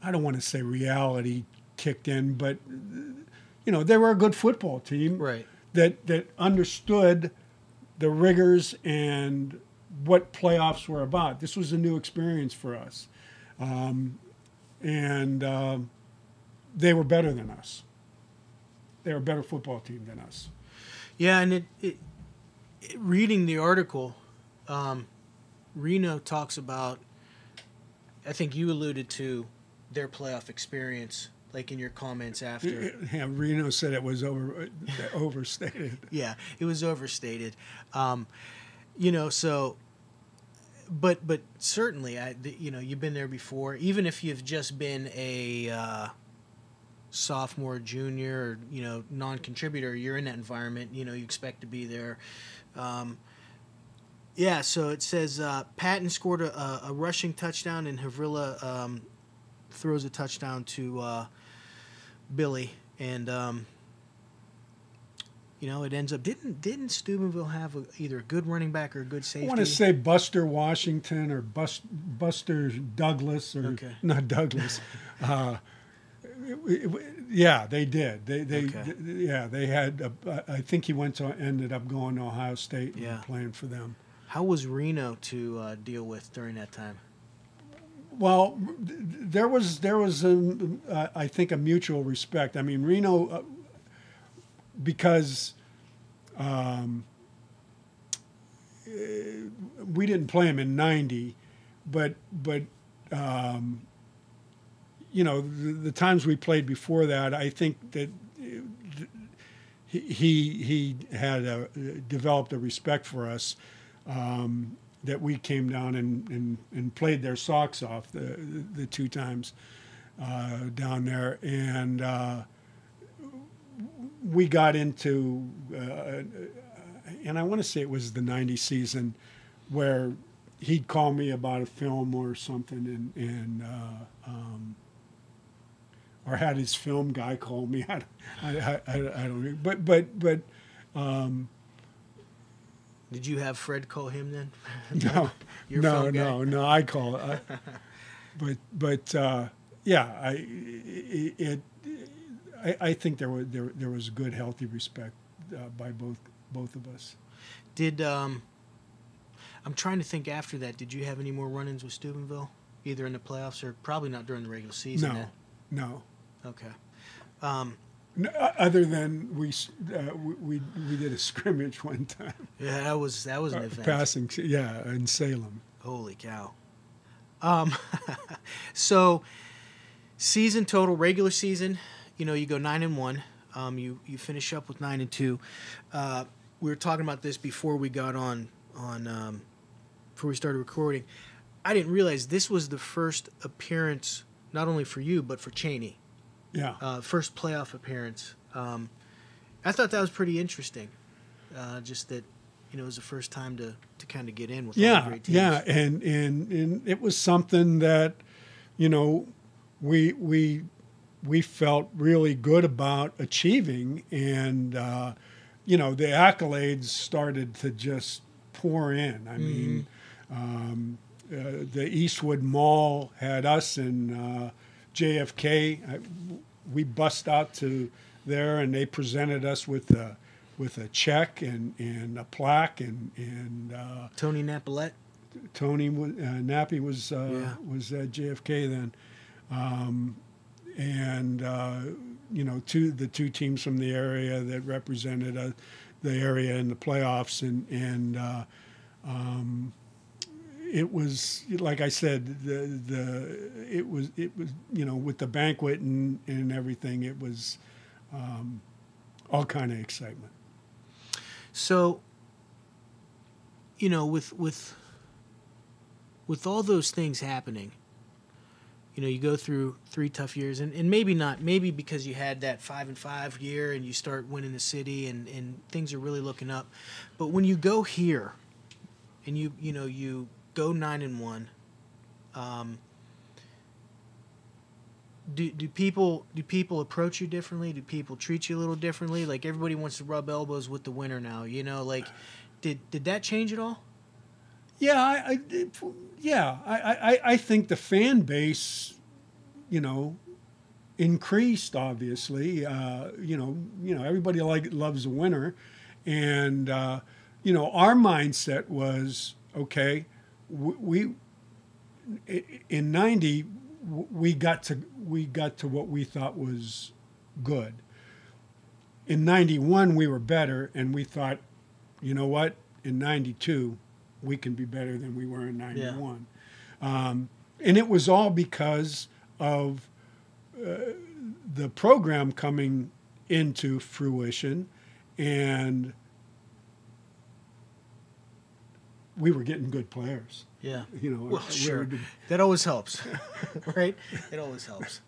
I don't want to say reality kicked in, but, they were a good football team. Right. That understood the rigors and what playoffs were about. This was a new experience for us. And they were better than us. They were a better football team than us. Yeah, and reading the article, Reno talks about, I think you alluded to their playoff experience, like in your comments after. Yeah, Reno said it was overstated. Yeah, it was overstated. So, but certainly, you've been there before. Even if you've just been a sophomore, junior, or non-contributor, you're in that environment. You expect to be there. Yeah. So it says Patton scored a rushing touchdown, and Havrilla throws a touchdown to Billy, and it ends up didn't Steubenville have either a good running back or a good safety? I want to say Buster Washington or Buster Douglas or not Douglas. Yeah, they did. They had. I think he ended up going to Ohio State and playing for them. How was Reno to deal with during that time? Well, there was I think a mutual respect. I mean, Reno, because we didn't play him in '90, but you know, the times we played before that, I think that he had developed a respect for us, that we came down and played their socks off the two times down there, and we got into and I want to say it was the '90 season where he'd call me about a film or something, and or had his film guy call me. I don't know, but Did you have Fred call him then? no, Your no, film guy? no. I call it, yeah. I think there was good, healthy respect by both of us. Did I'm trying to think after that. Did you have any more run-ins with Steubenville, either in the playoffs or probably not during the regular season? Then? No. Okay. No, other than we did a scrimmage one time. Yeah, that was an event. Passing, yeah, in Salem. Holy cow. So, season total, regular season, you know, you go 9-1. You finish up with 9-2. We were talking about this before we got on before we started recording. I didn't realize this was the first appearance, not only for you but for Chaney. Yeah. First playoff appearance. I thought that was pretty interesting. Just that, you know, it was the first time to kind of get in with all the great teams. Yeah, and it was something that, you know, we felt really good about achieving, and you know, the accolades started to just pour in. I mean, the Eastwood Mall had us and JFK. We bust out to there, and they presented us with a check and a plaque, and Tony Napolet. Tony Nappy was at JFK then, and you know, the two teams from the area that represented the area in the playoffs, and it was, like I said, it was you know, with the banquet and everything, it was all kind of excitement. So, you know, with all those things happening, you know, you go through 3 tough years, and maybe because you had that 5-5 year and you start winning the city and things are really looking up. But when you go here and you go 9-1, do people approach you differently? Do people treat you a little differently? Like, everybody wants to rub elbows with the winner now, you know, like did that change at all? Yeah, I think the fan base, you know, increased. Obviously, you know, everybody loves a winner, and you know, our mindset was, okay, we in '90 we got to what we thought was good. In '91 we were better, and we thought, you know what, in '92 we can be better than we were in '91. Yeah. And it was all because of the program coming into fruition, and we were getting good players. Yeah. You know, well, sure. That always helps, right? It always helps.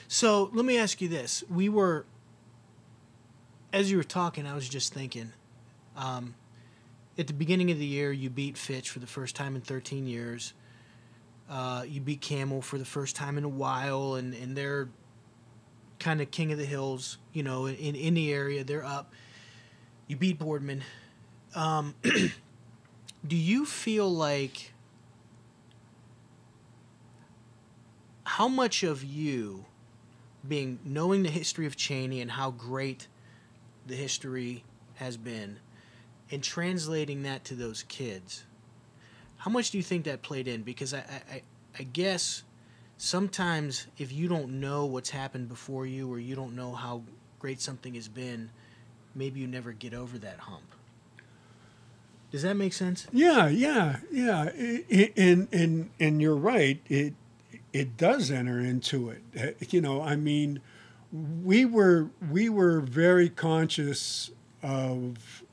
So let me ask you this. As you were talking, I was just thinking, at the beginning of the year, you beat Fitch for the first time in 13 years. You beat Camel for the first time in a while, and they're kind of king of the hills, you know, in the area. They're up. You beat Boardman. Do you feel like, how much of you, knowing the history of Chaney and how great the history has been, and translating that to those kids, How much do you think that played in? Because I guess sometimes if you don't know what's happened before you, or you don't know how great something has been, maybe you never get over that hump. Does that make sense? Yeah. And you're right. It does enter into it. You know, I mean, we were very conscious of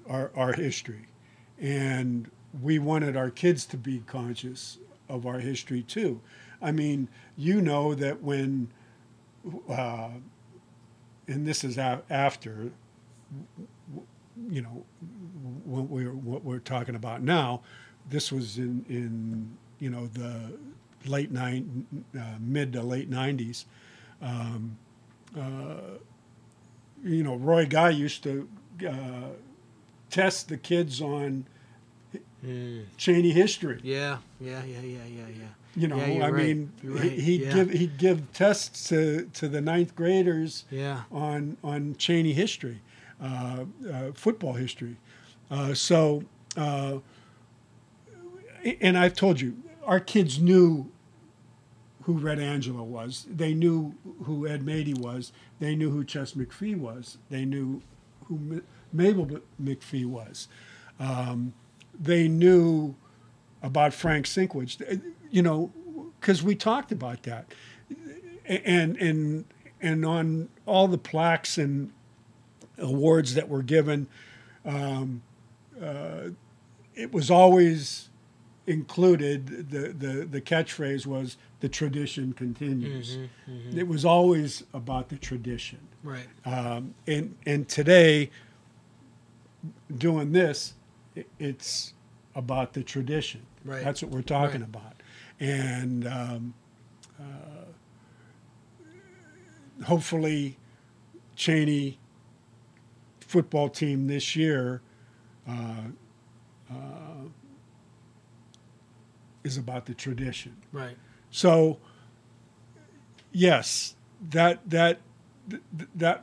our history, and we wanted our kids to be conscious of our history too. I mean, you know that when, and this is after, you know, what we're talking about now. This was in you know, the mid to late 90s. You know, Roy Guy used to test the kids on Chaney history. Yeah. You know, Yeah, I right. mean, You're right. he'd give tests to the ninth graders Yeah. on Chaney history, football history. And I've told you, our kids knew who Red Angelo was. They knew who Ed Matey was. They knew who Chess McFee was. They knew who Mabel McFee was. They knew about Frank Sinkwich, you know, because we talked about that. And on all the plaques and awards that were given, it was always included, the catchphrase was, the tradition continues. It was always about the tradition. Right. And today, doing this, it's about the tradition. Right. That's what we're talking Right. about. And hopefully, Chaney football team this year is about the tradition. Right. So, yes, that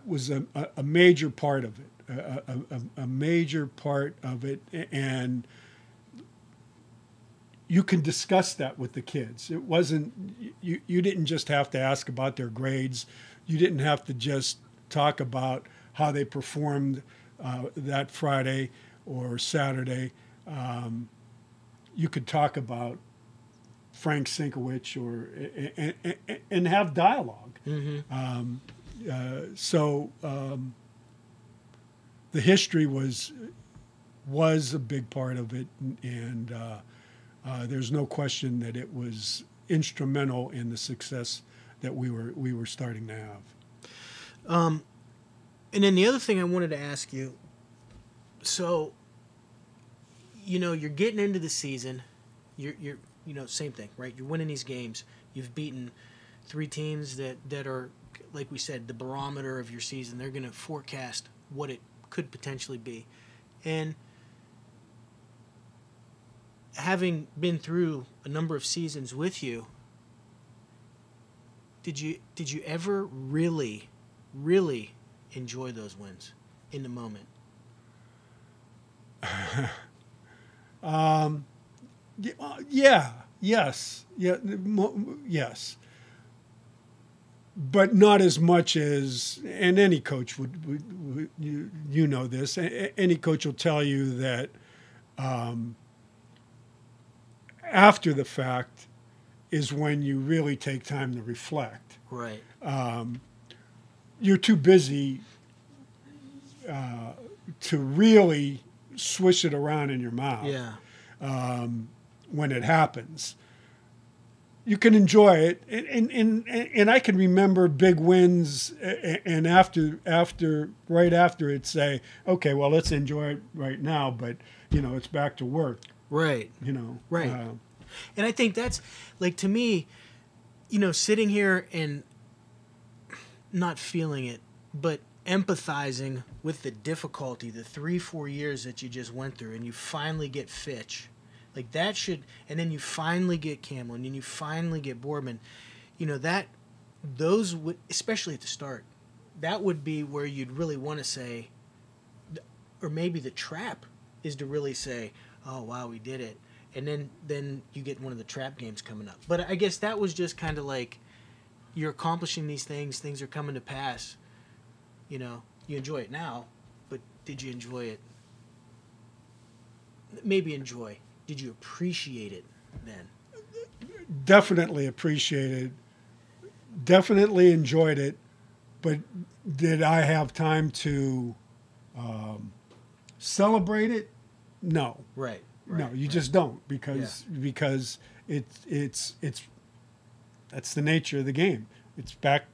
was a major part of it, a major part of it, and you can discuss that with the kids. It wasn't, you didn't just have to ask about their grades. You didn't have to just talk about how they performed that Friday or Saturday. You could talk about Frank Sinkwich and have dialogue. So the history was a big part of it, and there's no question that it was instrumental in the success that we were starting to have. And then the other thing I wanted to ask you, so, you know, you're getting into the season, you're you know, same thing, right? You're winning these games. You've beaten 3 teams that are, like we said, the barometer of your season. They're going to forecast what it could potentially be. And having been through a number of seasons with you, did you ever really enjoy those wins in the moment? Yes, but not as much as, and any coach would you know this, any coach will tell you that after the fact is when you really take time to reflect. Right. You're too busy to really swish it around in your mouth. Yeah. When it happens, you can enjoy it, and I can remember big wins, and right after it, say, okay, well, let's enjoy it right now, but you know, it's back to work. Right. You know. Right. And I think that's, like, to me, you know, sitting here and not feeling it, but empathizing with the difficulty, the 3-4 years that you just went through, and you finally get Fitch. Like, that should, and then you finally get Campbell, and then you finally get Boardman. You know, those would, especially at the start, that would be where you'd really want to say, or maybe the trap is to really say, oh wow, we did it, and then you get one of the trap games coming up. But I guess that was just kind of like, you're accomplishing these things are coming to pass. You know, you enjoy it now, but did you enjoy it? Maybe enjoy. Did you appreciate it then? Definitely appreciated. Definitely enjoyed it, but did I have time to celebrate it? No. Right. No, you just don't, because it's that's the nature of the game. It's back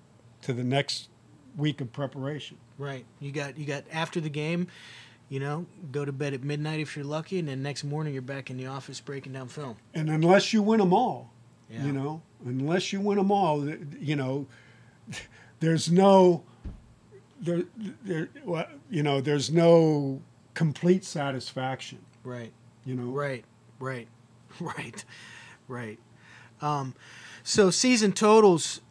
to the next week of preparation. Right. You got after the game, you know, go to bed at midnight if you're lucky, and then next morning you're back in the office breaking down film. And unless you win them all, Yeah. you know, unless you win them all, you know, there's no there's no complete satisfaction. Right. You know. Right. So season totals,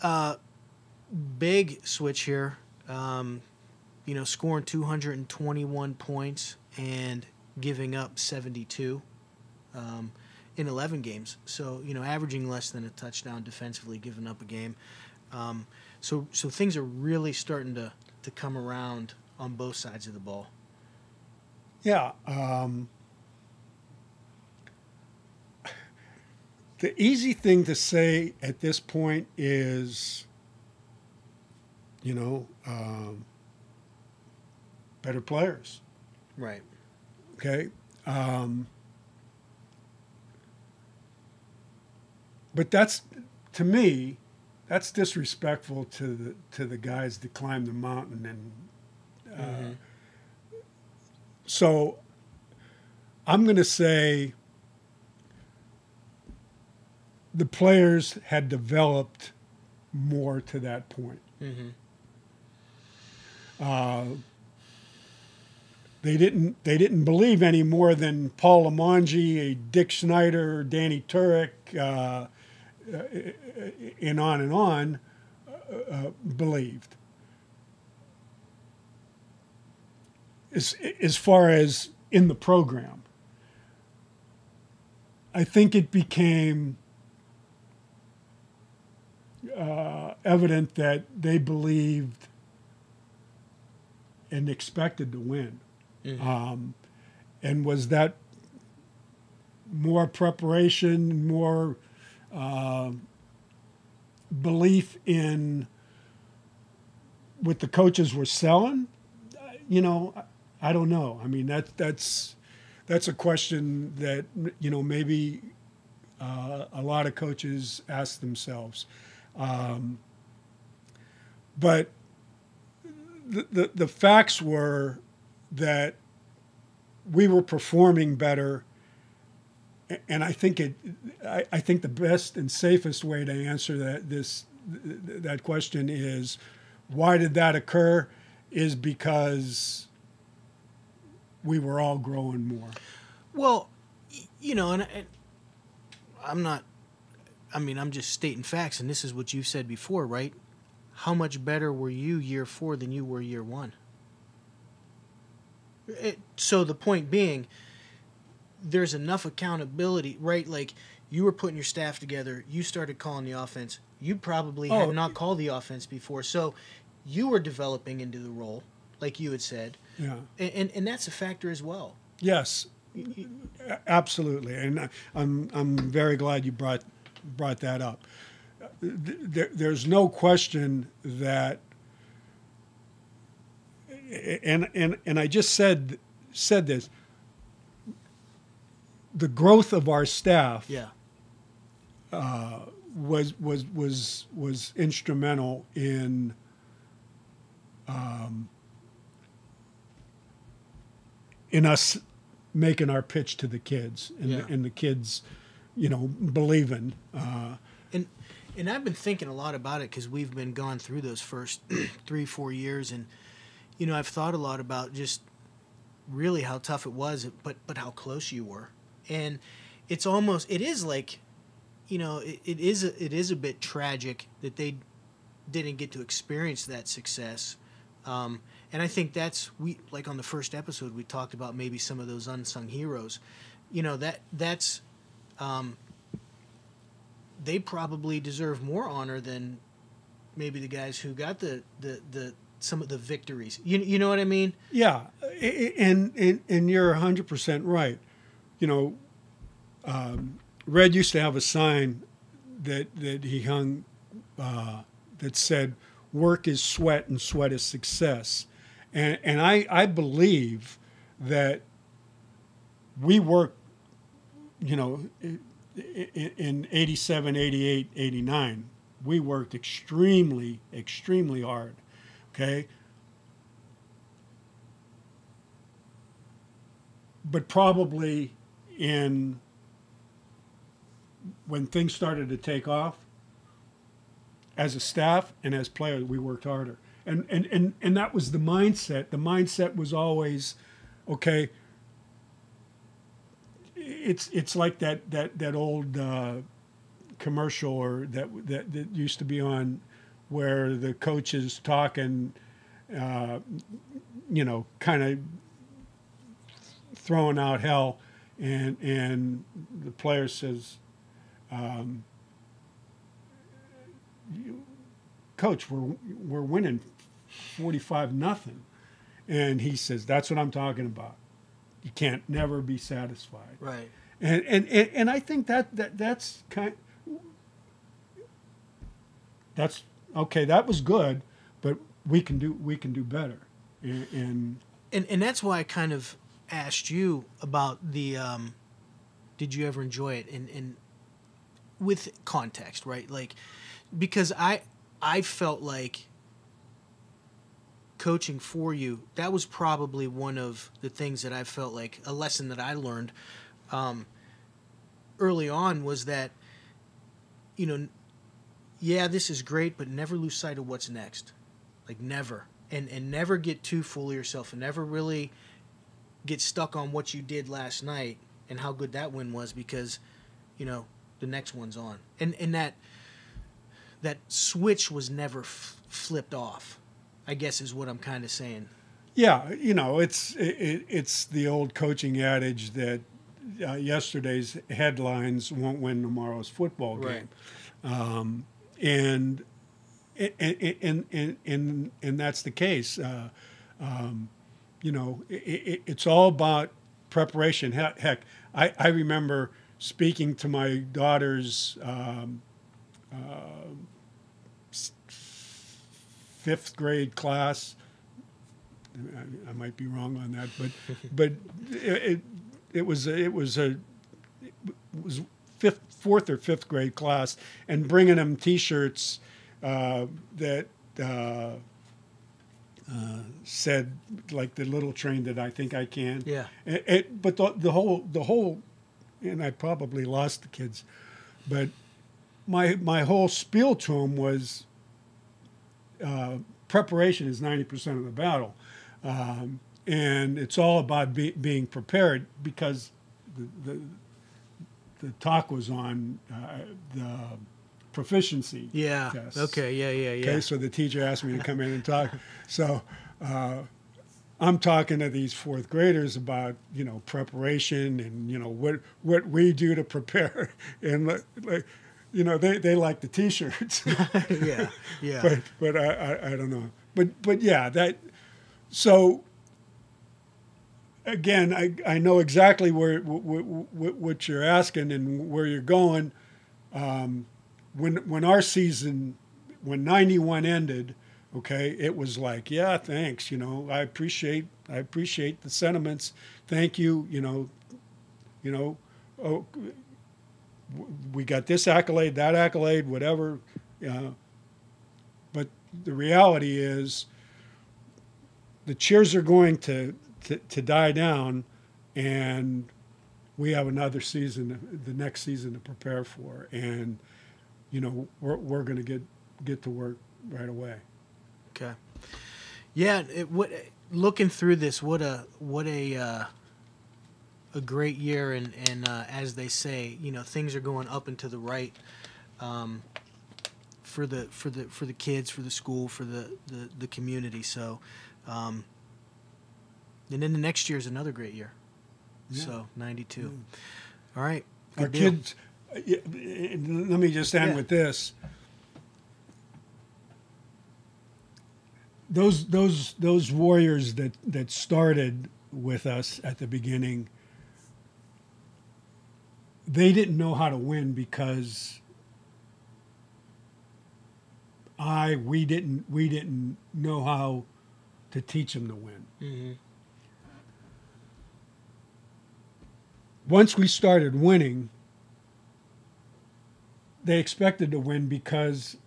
big switch here. You know, scoring 221 points and giving up 72 in 11 games. So, you know, averaging less than a touchdown defensively, giving up a game. So things are really starting to come around on both sides of the ball. Yeah. The easy thing to say at this point is, you know, better players. Right. Okay. But that's, to me, that's disrespectful to the guys that climb the mountain, and so I'm going to say the players had developed more to that point. They didn't believe any more than Paul Lamongi, Dick Snyder, Danny Turek, and on believed. As far as in the program, I think it became evident that they believed and expected to win. And was that more preparation, more belief in what the coaches were selling? You know, I don't know. I mean, that's a question that, you know, maybe a lot of coaches ask themselves. But the facts were that we were performing better, and I think I think the best and safest way to answer that question is, why did that occur? Is because we were all growing more. Well, you know, and I'm not. I mean, I'm just stating facts, and this is what you've said before, right? How much better were you year 4 than you were year 1? So the point being, there's enough accountability, right? Like, you were putting your staff together. You started calling the offense. You probably had not called the offense before. So you were developing into the role, like you had said. Yeah. And that's a factor as well. Yes, absolutely. And I'm very glad you brought that up. There's no question that, and I just said this, the growth of our staff was instrumental in us making our pitch to the kids, and the kids, you know, believing. And I've been thinking a lot about it because we've been gone through those first 3-4 years, and you know, I've thought a lot about just really how tough it was, but how close you were, and it is like, you know, it is a bit tragic that they didn't get to experience that success, and And I think that's like on the first episode we talked about maybe some of those unsung heroes. You know, that's they probably deserve more honor than maybe the guys who got the some of the victories. You know what I mean? Yeah, and you're 100% right. You know, Red used to have a sign that he hung that said, "Work is sweat and sweat is success," and I believe that we worked, you know, in 87, 88, 89, we worked extremely hard. Okay. But probably when things started to take off, as a staff and as players, we worked harder. And that was the mindset. The mindset was always, okay, it's like that old commercial or that used to be on where the coach is talking, you know, kind of throwing out hell, and the player says, "Coach, we're winning 45-0, and he says, "That's what I'm talking about. You can't never be satisfied." Right. And I think that's that's okay. That was good, but we can do better. And that's why I kind of asked you about the did you ever enjoy it and with context, right? Like, because I felt like coaching for you, that was probably one of the things that I felt like a lesson that I learned early on was that, you know, yeah, this is great, but never lose sight of what's next. Like, never. And never get too full of yourself and never really get stuck on what you did last night and how good that win was, because, you know, the next one's on. And that switch was never flipped off, I guess is what I'm kind of saying. yeah, you know, it's the old coaching adage that yesterday's headlines won't win tomorrow's football game. Right. And that's the case. You know, it's all about preparation. Heck, I remember speaking to my daughter's fifth grade class. I might be wrong on that, but it was fourth or fifth grade class, and bringing them T-shirts that said, like, the little train that I think I can. Yeah. But the whole, and I probably lost the kids, but my whole spiel to them was preparation is 90% of the battle, and it's all about being prepared, because the talk was on the proficiency tests. Okay. Yeah. Okay, so the teacher asked me to come in and talk. So I'm talking to these fourth graders about, you know, preparation and, you know, what we do to prepare, and like, you know, they like the T-shirts. Yeah. But I don't know. But yeah, that. So again, I know exactly what you're asking and where you're going. When our season, when 91 ended, okay, it was like, yeah, thanks, you know, I appreciate the sentiments, thank you, you know, oh, we got this accolade, that accolade, whatever, but the reality is the cheers are going to die down, and we have another season, the next season, to prepare for, and you know, we're going to get to work right away. Okay. Yeah. Looking through this, what a great year, and as they say, you know, things are going up and to the right, for the kids, for the school, for the community. So, And then the next year is another great year. Yeah. So 92. All right. Our Good deal. kids. Let me just end with this. Those warriors that started with us at the beginning, they didn't know how to win because we didn't know how to teach them to win. Mm-hmm. Once we started winning, they expected to win because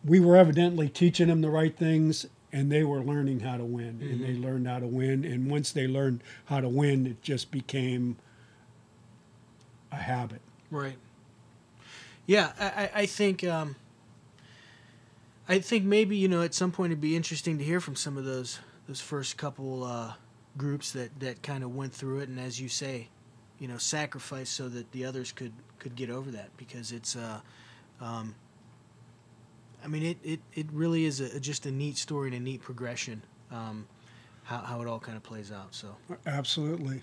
we were evidently teaching them the right things, and they were learning how to win, and they learned how to win. And once they learned how to win, it just became a habit. Right. Yeah, I think maybe at some point it'd be interesting to hear from some of those first couple groups that kind of went through it, and as you say, sacrifice so that the others could get over that, because it's it really is just a neat story and a neat progression, how it all kind of plays out. So Absolutely.